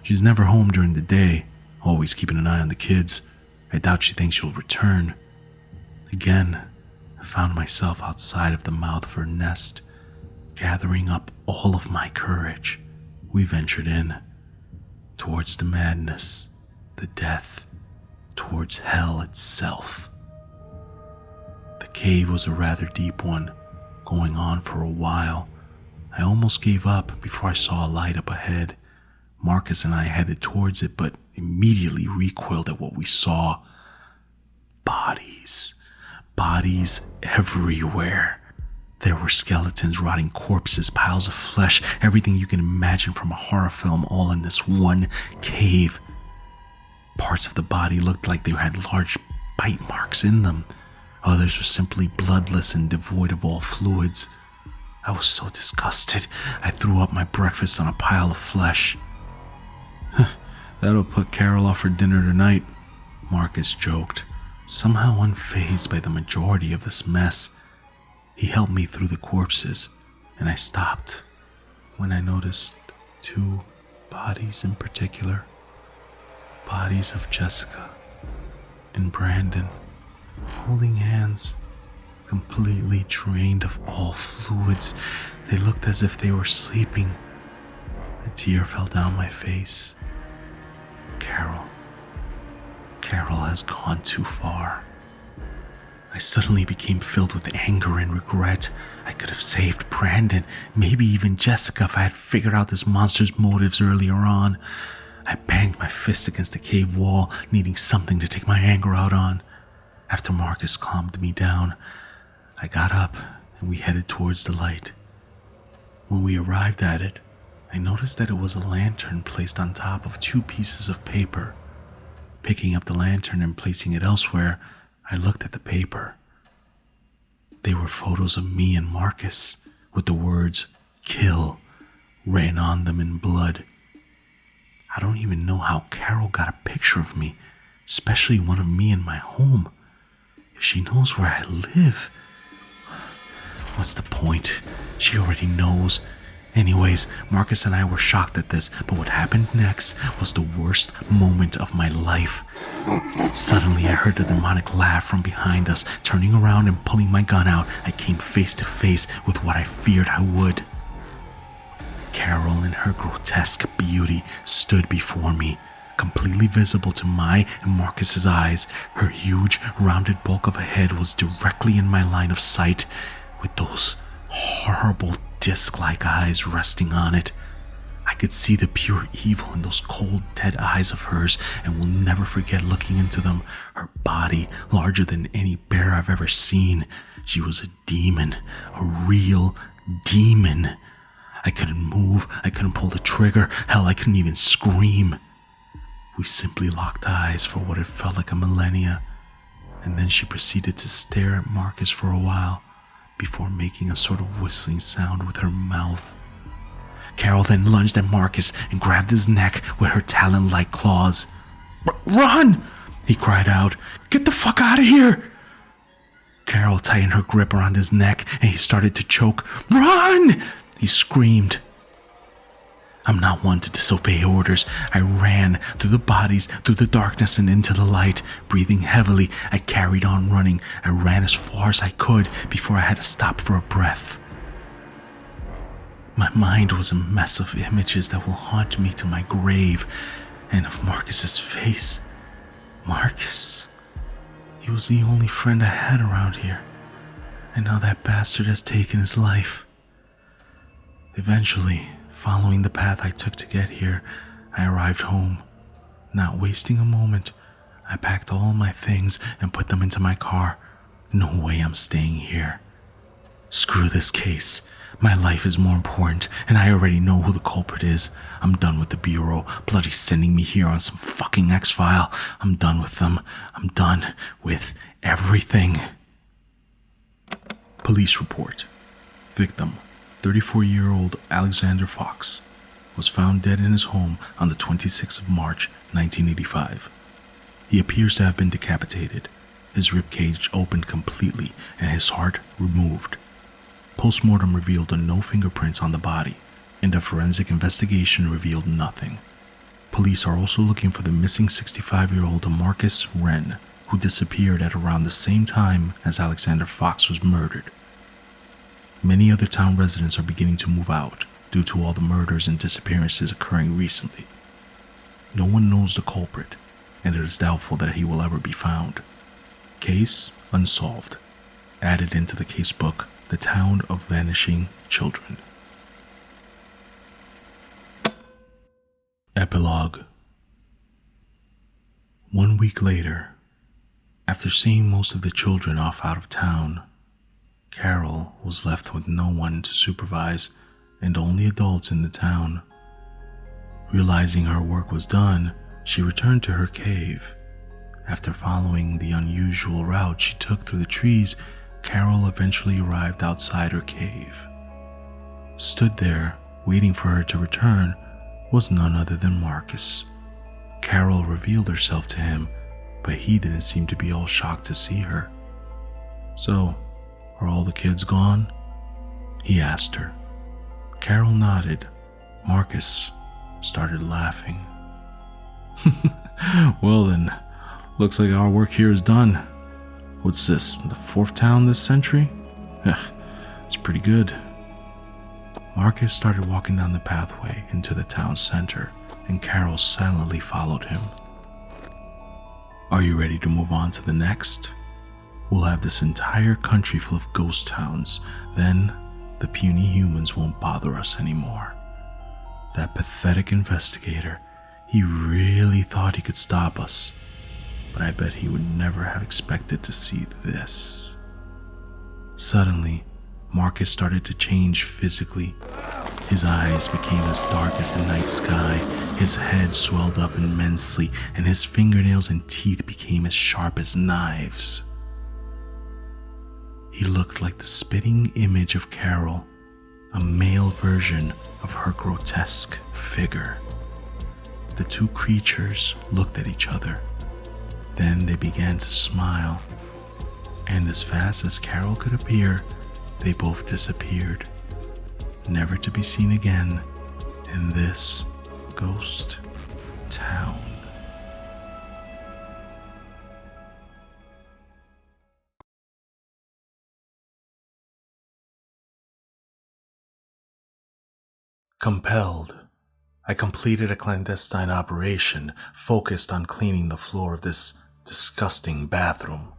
She's never home during the day, always keeping an eye on the kids. I doubt she thinks she'll return. Again, I found myself outside of the mouth of her nest, gathering up all of my courage. We ventured in, towards the madness, the death, towards hell itself. The cave was a rather deep one, going on for a while. I almost gave up before I saw a light up ahead. Marcus and I headed towards it, but immediately recoiled at what we saw. Bodies. Bodies everywhere. There were skeletons, rotting corpses, piles of flesh, everything you can imagine from a horror film, all in this one cave. Parts of the body looked like they had large bite marks in them. Others were simply bloodless and devoid of all fluids. I was so disgusted, I threw up my breakfast on a pile of flesh. That'll put Carol off for dinner tonight, Marcus joked, somehow unfazed by the majority of this mess. He helped me through the corpses, and I stopped when I noticed 2 bodies in particular. Bodies of Jessica and Brandon, holding hands, completely drained of all fluids. They looked as if they were sleeping. A tear fell down my face. Carol has gone too far. I suddenly became filled with anger and regret. I could have saved Brandon, maybe even Jessica, if I had figured out this monster's motives earlier on. I banged my fist against the cave wall, needing something to take my anger out on. After Marcus calmed me down, I got up and we headed towards the light. When we arrived at it, I noticed that it was a lantern placed on top of 2 pieces of paper. Picking up the lantern and placing it elsewhere, I looked at the paper. They were photos of me and Marcus, with the words, "Kill," written on them in blood. I don't even know how Carol got a picture of me, especially one of me in my home. If she knows where I live, what's the point? She already knows. Anyways, Marcus and I were shocked at this, but what happened next was the worst moment of my life. Suddenly, I heard a demonic laugh from behind us. Turning around and pulling my gun out, I came face to face with what I feared I would. Carol, in her grotesque beauty, stood before me, completely visible to my and Marcus's eyes. Her huge, rounded bulk of a head was directly in my line of sight, with those horrible disc-like eyes resting on it. I could see the pure evil in those cold, dead eyes of hers, and will never forget looking into them. Her body, larger than any bear I've ever seen. She was a demon, a real demon. I couldn't move, I couldn't pull the trigger, hell, I couldn't even scream. We simply locked eyes for what it felt like a millennia, and then she proceeded to stare at Marcus for a while, before making a sort of whistling sound with her mouth. Carol then lunged at Marcus and grabbed his neck with her talon-like claws. "Run!" he cried out. "Get the fuck out of here!" Carol tightened her grip around his neck and he started to choke. "Run!" he screamed. I'm not one to disobey orders. I ran through the bodies, through the darkness and into the light. Breathing heavily, I carried on running. I ran as far as I could before I had to stop for a breath. My mind was a mess of images that will haunt me to my grave, and of Marcus's face. Marcus. He was the only friend I had around here, and now that bastard has taken his life. Eventually, following the path I took to get here, I arrived home. Not wasting a moment, I packed all my things and put them into my car. No way I'm staying here. Screw this case. My life is more important, and I already know who the culprit is. I'm done with the Bureau, bloody sending me here on some fucking X-File. I'm done with them. I'm done with everything. Police report. Victim, 34-year-old Alexander Fox, was found dead in his home on the 26th of March, 1985. He appears to have been decapitated, his ribcage opened completely and his heart removed. Postmortem revealed no fingerprints on the body, and a forensic investigation revealed nothing. Police are also looking for the missing 65-year-old Marcus Wren, who disappeared at around the same time as Alexander Fox was murdered. Many other town residents are beginning to move out due to all the murders and disappearances occurring recently. No one knows the culprit, and it is doubtful that he will ever be found. Case unsolved. Added into the casebook, The Town of Vanishing Children. Epilogue. 1 week later, after seeing most of the children off out of town, Carol was left with no one to supervise and only adults in the town. Realizing her work was done, she returned to her cave. After following the unusual route she took through the trees, Carol eventually arrived outside her cave. Stood there, waiting for her to return, was none other than Marcus. Carol revealed herself to him, but he didn't seem to be all shocked to see her. "So, are all the kids gone?" he asked her. Carol nodded. Marcus started laughing. "Well then, looks like our work here is done. What's this, the 4th town this century? It's pretty good." Marcus started walking down the pathway into the town center, and Carol silently followed him. "Are you ready to move on to the next? We'll have this entire country full of ghost towns. Then the puny humans won't bother us anymore." That pathetic investigator, he really thought he could stop us, but I bet he would never have expected to see this. Suddenly, Marcus started to change physically. His eyes became as dark as the night sky, his head swelled up immensely, and his fingernails and teeth became as sharp as knives. He looked like the spitting image of Carol, a male version of her grotesque figure. The two creatures looked at each other. Then they began to smile, and as fast as Carol could appear, they both disappeared, never to be seen again in this ghost town. Compelled, I completed a clandestine operation focused on cleaning the floor of this disgusting bathroom.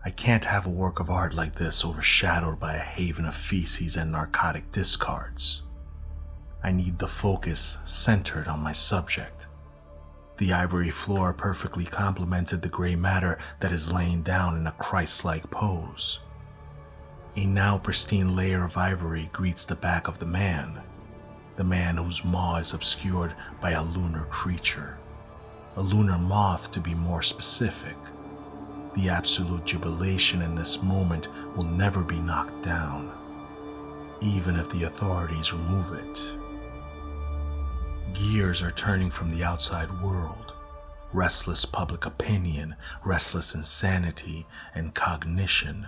I can't have a work of art like this overshadowed by a haven of feces and narcotic discards. I need the focus centered on my subject. The ivory floor perfectly complemented the gray matter that is laying down in a Christ-like pose. A now pristine layer of ivory greets the back of the man whose maw is obscured by a lunar creature. A lunar moth, to be more specific. The absolute jubilation in this moment will never be knocked down, even if the authorities remove it. Gears are turning from the outside world. Restless public opinion, restless insanity, and cognition.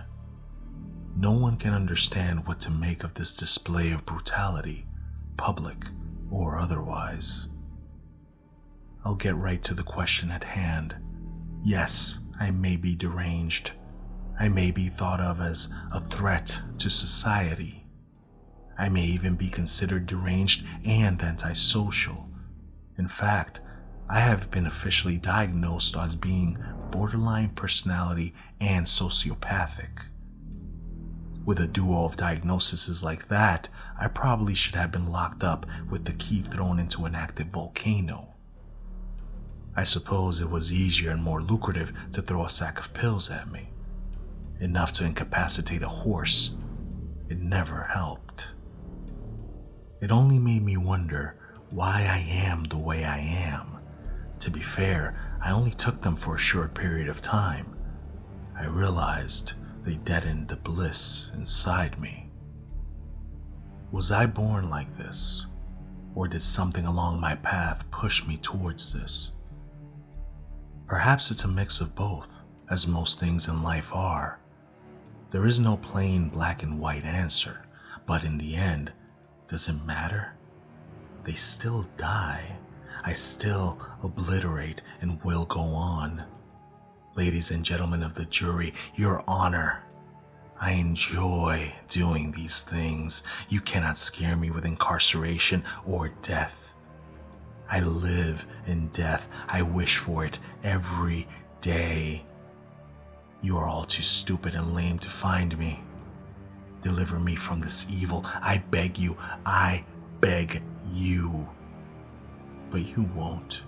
No one can understand what to make of this display of brutality, public or otherwise. I'll get right to the question at hand. Yes, I may be deranged. I may be thought of as a threat to society. I may even be considered deranged and antisocial. In fact, I have been officially diagnosed as being borderline personality and sociopathic. With a duo of diagnoses like that, I probably should have been locked up with the key thrown into an active volcano. I suppose it was easier and more lucrative to throw a sack of pills at me. Enough to incapacitate a horse. It never helped. It only made me wonder why I am the way I am. To be fair, I only took them for a short period of time. I realized they deadened the bliss inside me. Was I born like this? Or did something along my path push me towards this? Perhaps it's a mix of both, as most things in life are. There is no plain black and white answer, but in the end, does it matter? They still die. I still obliterate and will go on. Ladies and gentlemen of the jury, Your Honor, I enjoy doing these things. You cannot scare me with incarceration or death. I live in death. I wish for it every day. You are all too stupid and lame to find me. Deliver me from this evil. I beg you. I beg you. But you won't.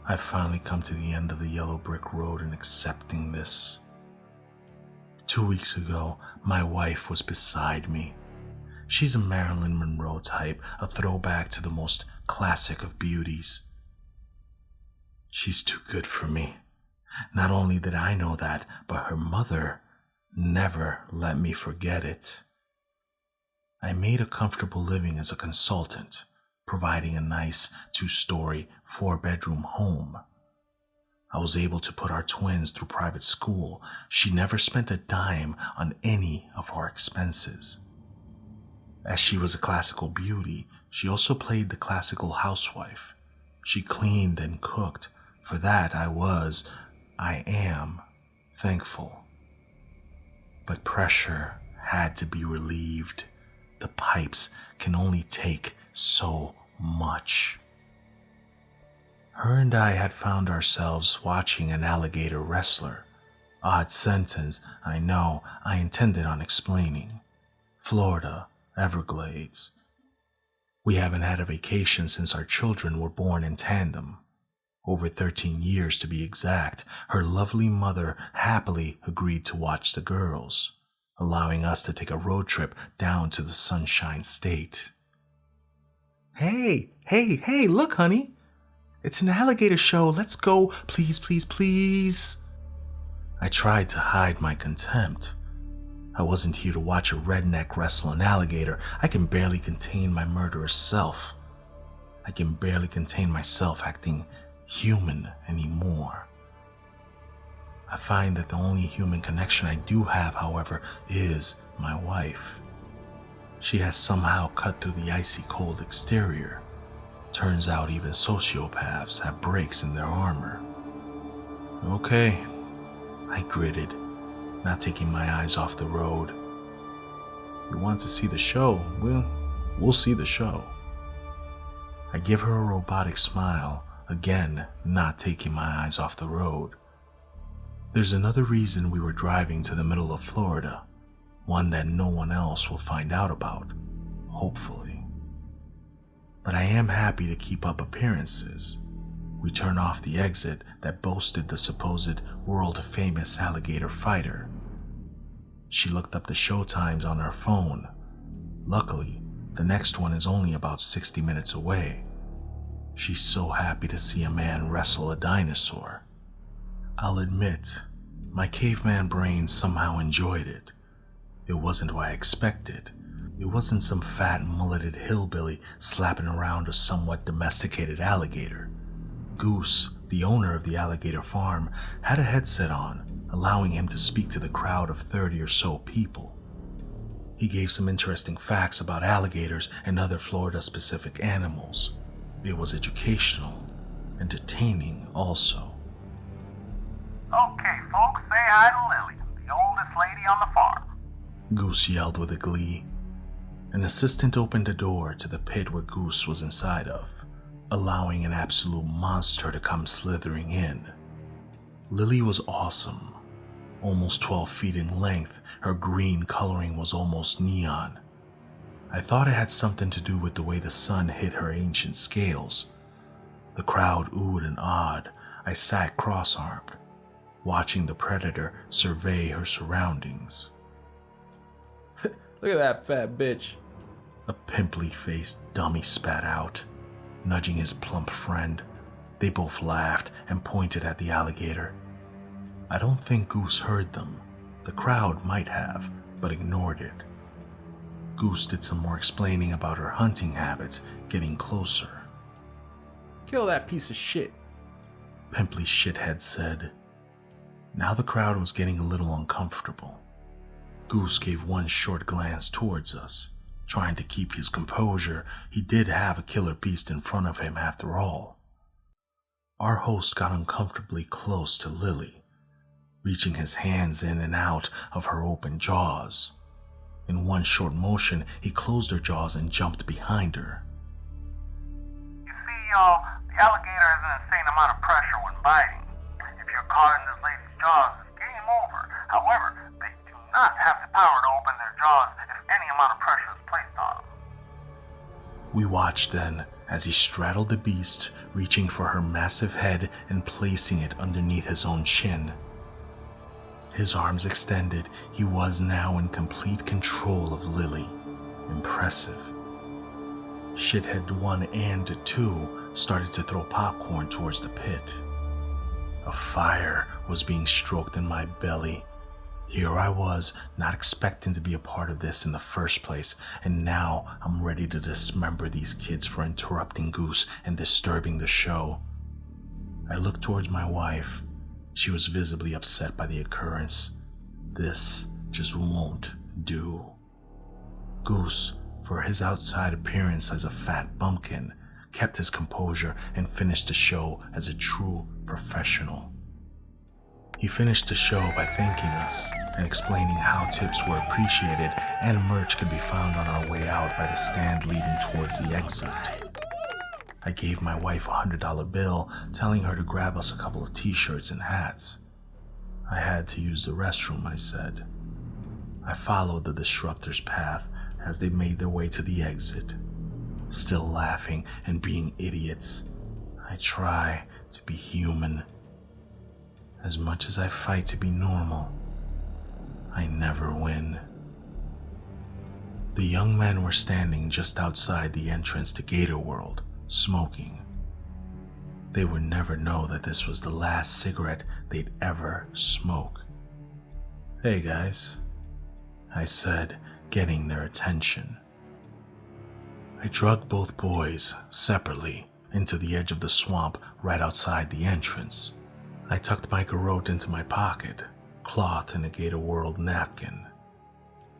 I've finally come to the end of the yellow brick road in accepting this. 2 weeks ago, my wife was beside me. She's a Marilyn Monroe type, a throwback to the most classic of beauties. She's too good for me. Not only did I know that, but her mother never let me forget it. I made a comfortable living as a consultant, providing a nice 2-story, 4-bedroom home. I was able to put our twins through private school. She never spent a dime on any of our expenses. As she was a classical beauty, she also played the classical housewife. She cleaned and cooked. For that I am thankful. But pressure had to be relieved. The pipes can only take so much. Her and I had found ourselves watching an alligator wrestler. Odd sentence, I know. I intended on explaining. Florida, Everglades. We haven't had a vacation since our children were born in tandem. Over 13 years to be exact. Her lovely mother happily agreed to watch the girls, allowing us to take a road trip down to the Sunshine State. Hey, look, honey. It's an alligator show. Let's go. Please, please, please. I tried to hide my contempt. I wasn't here to watch a redneck wrestle an alligator. I can barely contain my murderous self. I can barely contain myself acting human anymore. I find that the only human connection I do have, however, is my wife. She has somehow cut through the icy cold exterior. Turns out even sociopaths have breaks in their armor. Okay, I gritted, not taking my eyes off the road. You want to see the show? We'll see the show. I give her a robotic smile, again not taking my eyes off the road. There's another reason we were driving to the middle of Florida, one that no one else will find out about, hopefully. But I am happy to keep up appearances. We turn off the exit that boasted the supposed world-famous alligator fighter. She looked up the show times on her phone. Luckily, the next one is only about 60 minutes away. She's so happy to see a man wrestle a dinosaur. I'll admit, my caveman brain somehow enjoyed it. It wasn't what I expected. It wasn't some fat, mulleted hillbilly slapping around a somewhat domesticated alligator. Goose, the owner of the alligator farm, had a headset on, allowing him to speak to the crowd of 30 or so people. He gave some interesting facts about alligators and other Florida-specific animals. It was educational, entertaining also.
Okay, folks, say hi to Lily, the oldest lady on the farm.
Goose yelled with a glee. An assistant opened a door to the pit where Goose was inside of, allowing an absolute monster to come slithering in. Lily was awesome. Almost 12 feet in length, her green coloring was almost neon. I thought it had something to do with the way the sun hit her ancient scales. The crowd oohed and awed. I sat cross-armed, watching the predator survey her surroundings.
Look at that fat bitch.
A pimply-faced dummy spat out, nudging his plump friend. They both laughed and pointed at the alligator. I don't think Goose heard them. The crowd might have, but ignored it. Goose did some more explaining about her hunting habits, getting closer.
Kill that piece of shit.
Pimply shithead said. Now the crowd was getting a little uncomfortable. Goose gave one short glance towards us. Trying to keep his composure, he did have a killer beast in front of him after all. Our host got uncomfortably close to Lily, reaching his hands in and out of her open jaws. In one short motion, he closed her jaws and jumped behind her.
You see, y'all, the alligator has an insane amount of pressure when biting. If you're caught in this lady's jaws, it's game over. However, they do not have the power to open their jaws if any amount of pressure is placed on them.
We watched then as he straddled the beast, reaching for her massive head and placing it underneath his own chin. His arms extended, he was now in complete control of Lily. Impressive. Shithead 1 and 2 started to throw popcorn towards the pit. A fire was being stroked in my belly. Here I was, not expecting to be a part of this in the first place, and now I'm ready to dismember these kids for interrupting Goose and disturbing the show. I looked towards my wife. She was visibly upset by the occurrence. This just won't do. Goose, for his outside appearance as a fat bumpkin, kept his composure and finished the show as a true professional. He finished the show by thanking us and explaining how tips were appreciated and merch could be found on our way out by the stand leading towards the exit. I gave my wife a $100 bill, telling her to grab us a couple of t-shirts and hats. I had to use the restroom, I said. I followed the disruptor's path as they made their way to the exit. Still laughing and being idiots, I try to be human. As much as I fight to be normal, I never win. The young men were standing just outside the entrance to Gator World, smoking. They would never know that this was the last cigarette they'd ever smoke. "Hey guys," I said, getting their attention. I dragged both boys, separately, into the edge of the swamp right outside the entrance. I tucked my garrote into my pocket, cloth in a Gator World napkin.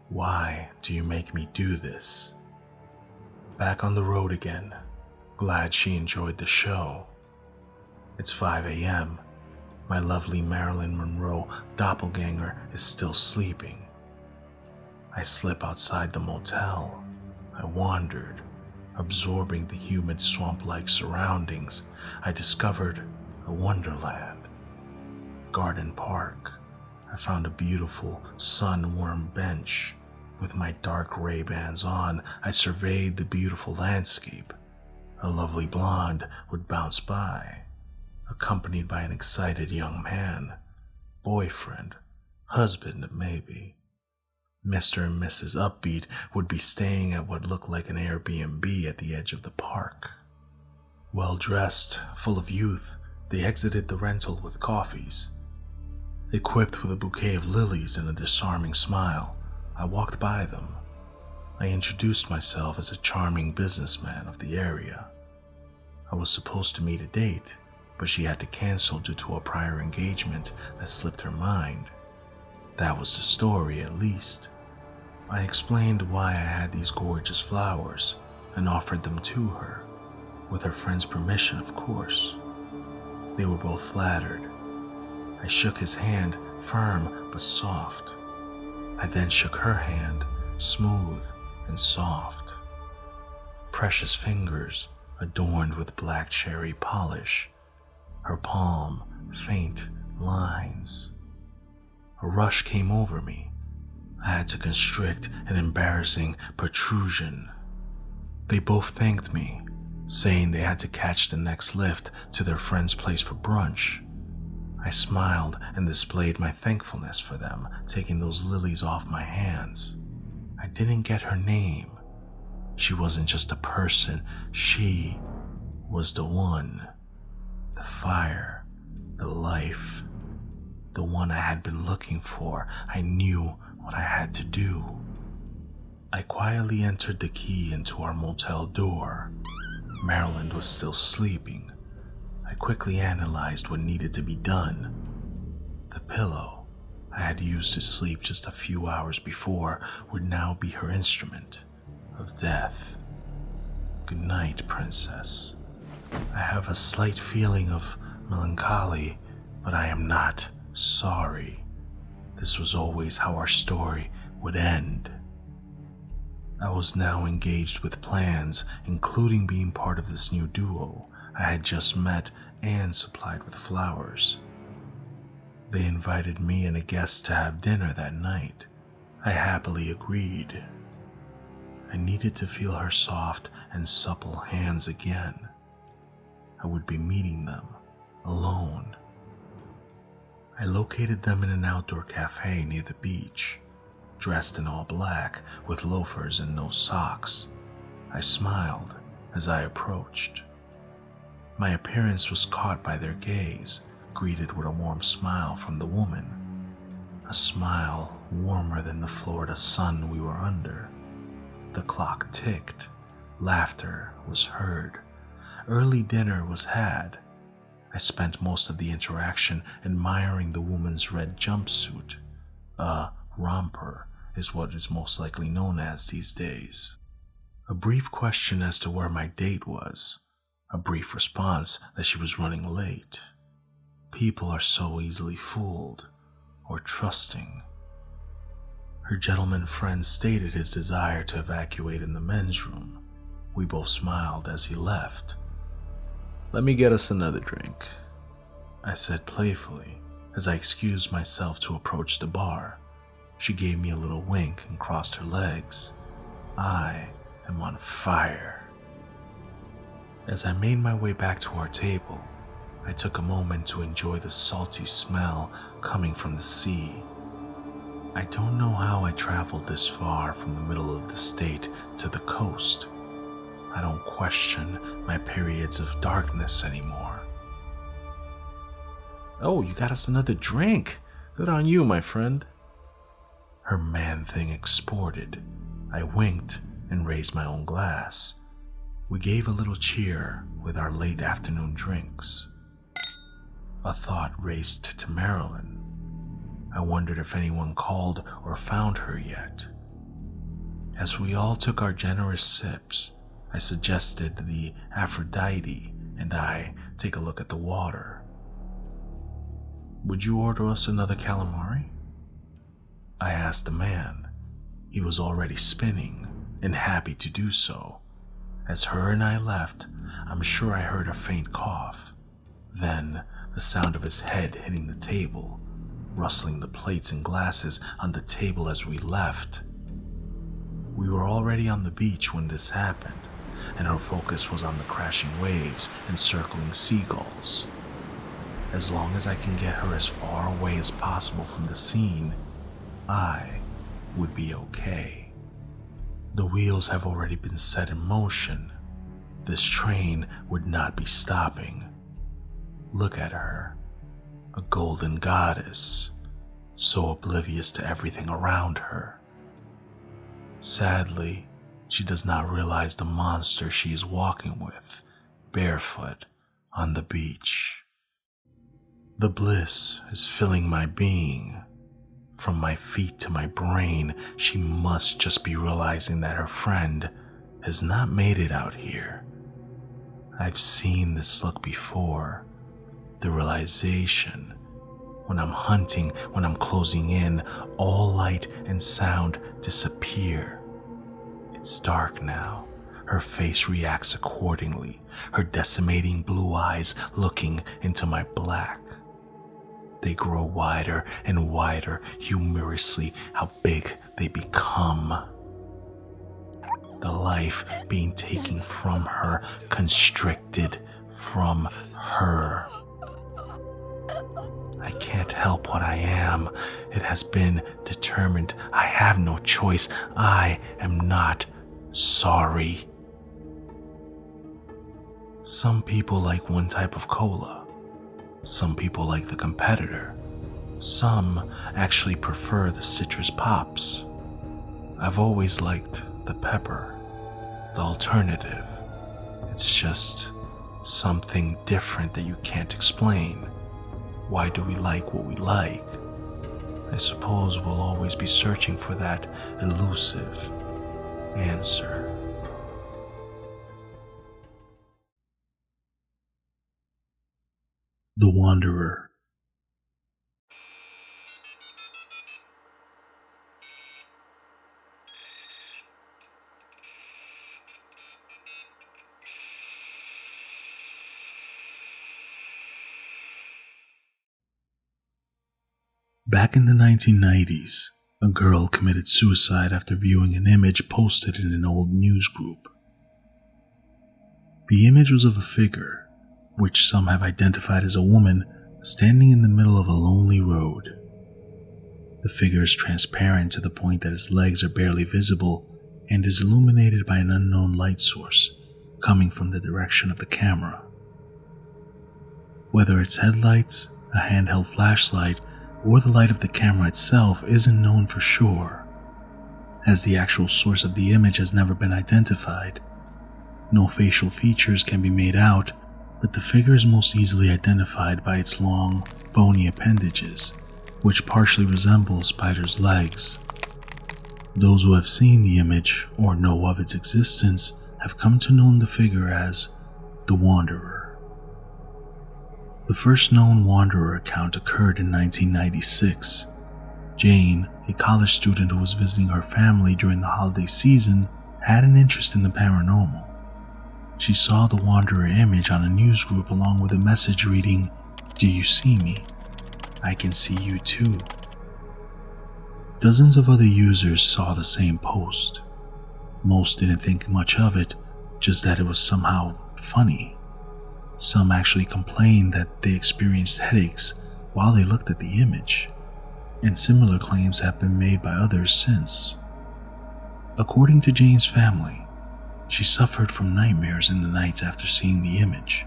Why do you make me do this? Back on the road again, glad she enjoyed the show. It's 5 a.m. My lovely Marilyn Monroe doppelganger is still sleeping. I slip outside the motel. I wandered, absorbing the humid swamp-like surroundings. I discovered a wonderland. Garden Park. I found a beautiful sun-warmed bench. With my dark Ray-Bans on, I surveyed the beautiful landscape. A lovely blonde would bounce by, accompanied by an excited young man, boyfriend, husband maybe. Mr. and Mrs. Upbeat would be staying at what looked like an Airbnb at the edge of the park. Well-dressed, full of youth, they exited the rental with coffees. Equipped with a bouquet of lilies and a disarming smile, I walked by them. I introduced myself as a charming businessman of the area. I was supposed to meet a date, but she had to cancel due to a prior engagement that slipped her mind. That was the story, at least. I explained why I had these gorgeous flowers and offered them to her, with her friend's permission, of course. They were both flattered. I shook his hand, firm but soft. I then shook her hand, smooth and soft. Precious fingers adorned with black cherry polish. Her palm, faint lines. A rush came over me. I had to constrict an embarrassing protrusion. They both thanked me, saying they had to catch the next lift to their friend's place for brunch. I smiled and displayed my thankfulness for them taking those lilies off my hands. I didn't get her name. She wasn't just a person, she was the one. The fire, the life, the one I had been looking for. I knew what I had to do. I quietly entered the key into our motel door. Marilyn was still sleeping. I quickly analyzed what needed to be done. The pillow, I had used to sleep just a few hours before would now be her instrument of death. Good night, princess. I have a slight feeling of melancholy, but I am not sorry. This was always how our story would end. I was now engaged with plans, including being part of this new duo I had just met and supplied with flowers. They invited me and a guest to have dinner that night. I happily agreed. I needed to feel her soft and supple hands again. I would be meeting them alone. I located them in an outdoor cafe near the beach, dressed in all black with loafers and no socks. I smiled as I approached. My appearance was caught by their gaze, greeted with a warm smile from the woman, a smile warmer than the Florida sun we were under. The clock ticked, laughter was heard, early dinner was had. I spent most of the interaction admiring the woman's red jumpsuit. A romper is what is most likely known as these days. A brief question as to where my date was, a brief response that she was running late. People are so easily fooled or trusting. Her gentleman friend stated his desire to evacuate in the men's room. We both smiled as he left.
Let me get us another drink,
I said playfully as I excused myself to approach the bar. She gave me a little wink and crossed her legs. I am on fire. As I made my way back to our table, I took a moment to enjoy the salty smell coming from the sea. I don't know how I traveled this far from the middle of the state to the coast. I don't question my periods of darkness anymore.
Oh, you got us another drink. Good on you, my friend.
Her man thing exported. I winked and raised my own glass. We gave a little cheer with our late afternoon drinks. A thought raced to Marilyn. I wondered if anyone called or found her yet. As we all took our generous sips, I suggested the Aphrodite and I take a look at the water. Would you order us another calamari? I asked the man. He was already spinning and happy to do so. As her and I left, I'm sure I heard a faint cough. Then the sound of his head hitting the table, rustling the plates and glasses on the table as we left. We were already on the beach when this happened, and her focus was on the crashing waves and circling seagulls. As long as I can get her as far away as possible from the scene, I would be okay. The wheels have already been set in motion. This train would not be stopping. Look at her, a golden goddess, so oblivious to everything around her. Sadly, she does not realize the monster she is walking with, barefoot, on the beach. The bliss is filling my being. From my feet to my brain, she must just be realizing that her friend has not made it out here. I've seen this look before. The realization. When I'm hunting, when I'm closing in, all light and sound disappear. It's dark now. Her face reacts accordingly, her decimating blue eyes looking into my black. They grow wider and wider, humorously how big they become. The life being taken from her, constricted from her. I can't help what I am. It has been determined. I have no choice. I am not sorry. Some people like one type of cola. Some people like the competitor. Some actually prefer the citrus pops. I've always liked the pepper, the alternative. It's just something different that you can't explain. Why do we like what we like? I suppose we'll always be searching for that elusive answer. The Wanderer. Back in the 1990s, a girl committed suicide after viewing an image posted in an old news group. The image was of a figure, which some have identified as a woman, standing in the middle of a lonely road. The figure is transparent to the point that its legs are barely visible and is illuminated by an unknown light source coming from the direction of the camera. Whether it's headlights, a handheld flashlight, or the light of the camera itself isn't known for sure, as the actual source of the image has never been identified. No facial features can be made out, but the figure is most easily identified by its long, bony appendages, which partially resemble a spider's legs. Those who have seen the image or know of its existence have come to know the figure as the Wanderer. The first known Wanderer account occurred in 1996. Jane, a college student who was visiting her family during the holiday season, had an interest in the paranormal. She saw the Wanderer image on a news group along with a message reading, "Do you see me? I can see you too." Dozens of other users saw the same post. Most didn't think much of it, just that it was somehow funny. Some actually complained that they experienced headaches while they looked at the image, and similar claims have been made by others since. According to Jane's family, she suffered from nightmares in the nights after seeing the image.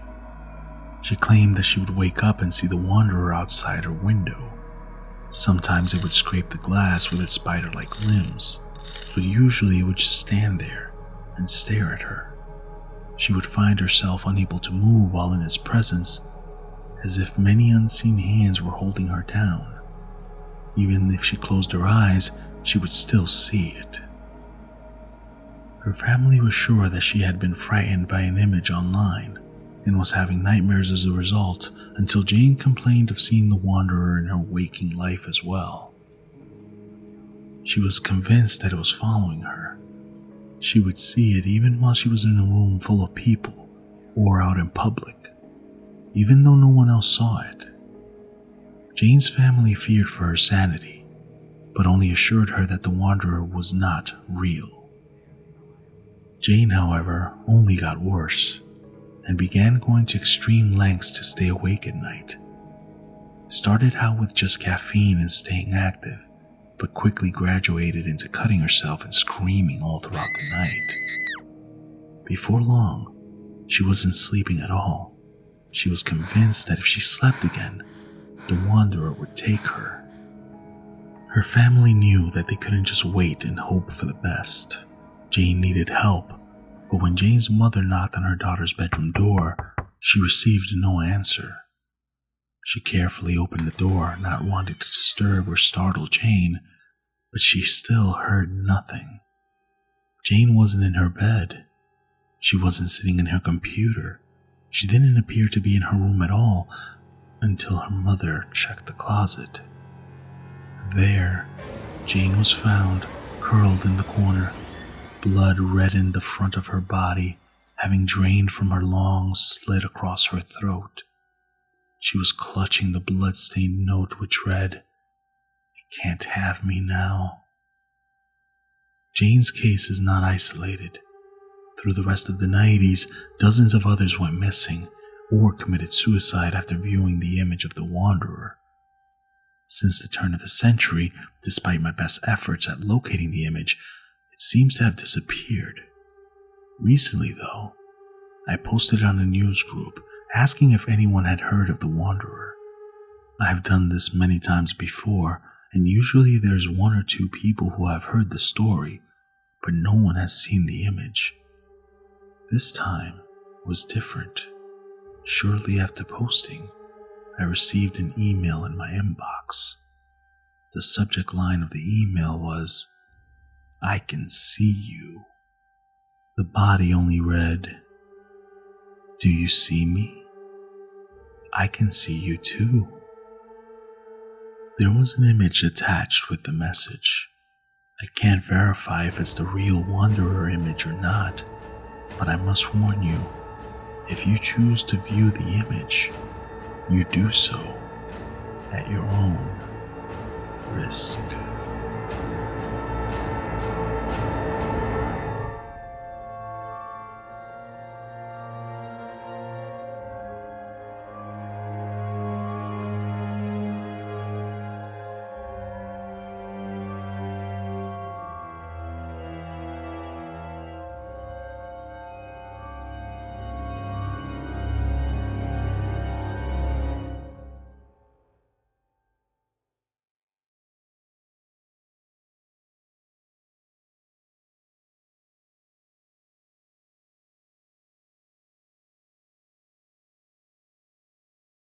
She claimed that she would wake up and see the Wanderer outside her window. Sometimes it would scrape the glass with its spider-like limbs, but usually it would just stand there and stare at her. She would find herself unable to move while in its presence, as if many unseen hands were holding her down. Even if she closed her eyes, she would still see it. Her family was sure that she had been frightened by an image online and was having nightmares as a result, until Jane complained of seeing the Wanderer in her waking life as well. She was convinced that it was following her. She would see it even while she was in a room full of people or out in public, even though no one else saw it. Jane's family feared for her sanity, but only assured her that the Wanderer was not real. Jane, however, only got worse and began going to extreme lengths to stay awake at night. It started out with just caffeine and staying active, but quickly graduated into cutting herself and screaming all throughout the night. Before long, she wasn't sleeping at all. She was convinced that if she slept again, the Wanderer would take her. Her family knew that they couldn't just wait and hope for the best. Jane needed help, but when Jane's mother knocked on her daughter's bedroom door, she received no answer. She carefully opened the door, not wanting to disturb or startle Jane, but she still heard nothing. Jane wasn't in her bed. She wasn't sitting in her computer. She didn't appear to be in her room at all until her mother checked the closet. There, Jane was found, curled in the corner. Blood reddened the front of her body, having drained from her long slit across her throat. She was clutching the blood-stained note which read, "It can't have me now." Jane's case is not isolated. Through the rest of the 90s, dozens of others went missing or committed suicide after viewing the image of the Wanderer. Since the turn of the century, despite my best efforts at locating the image, it seems to have disappeared. Recently, though, I posted on a news group asking if anyone had heard of the Wanderer. I have done this many times before, and usually there's one or two people who have heard the story, but no one has seen the image. This time was different. Shortly after posting, I received an email in my inbox. The subject line of the email was, "I can see you." The body only read, "Do you see me? I can see you too." There was an image attached with the message. I can't verify if it's the real Wanderer image or not, but I must warn you, if you choose to view the image, you do so at your own risk.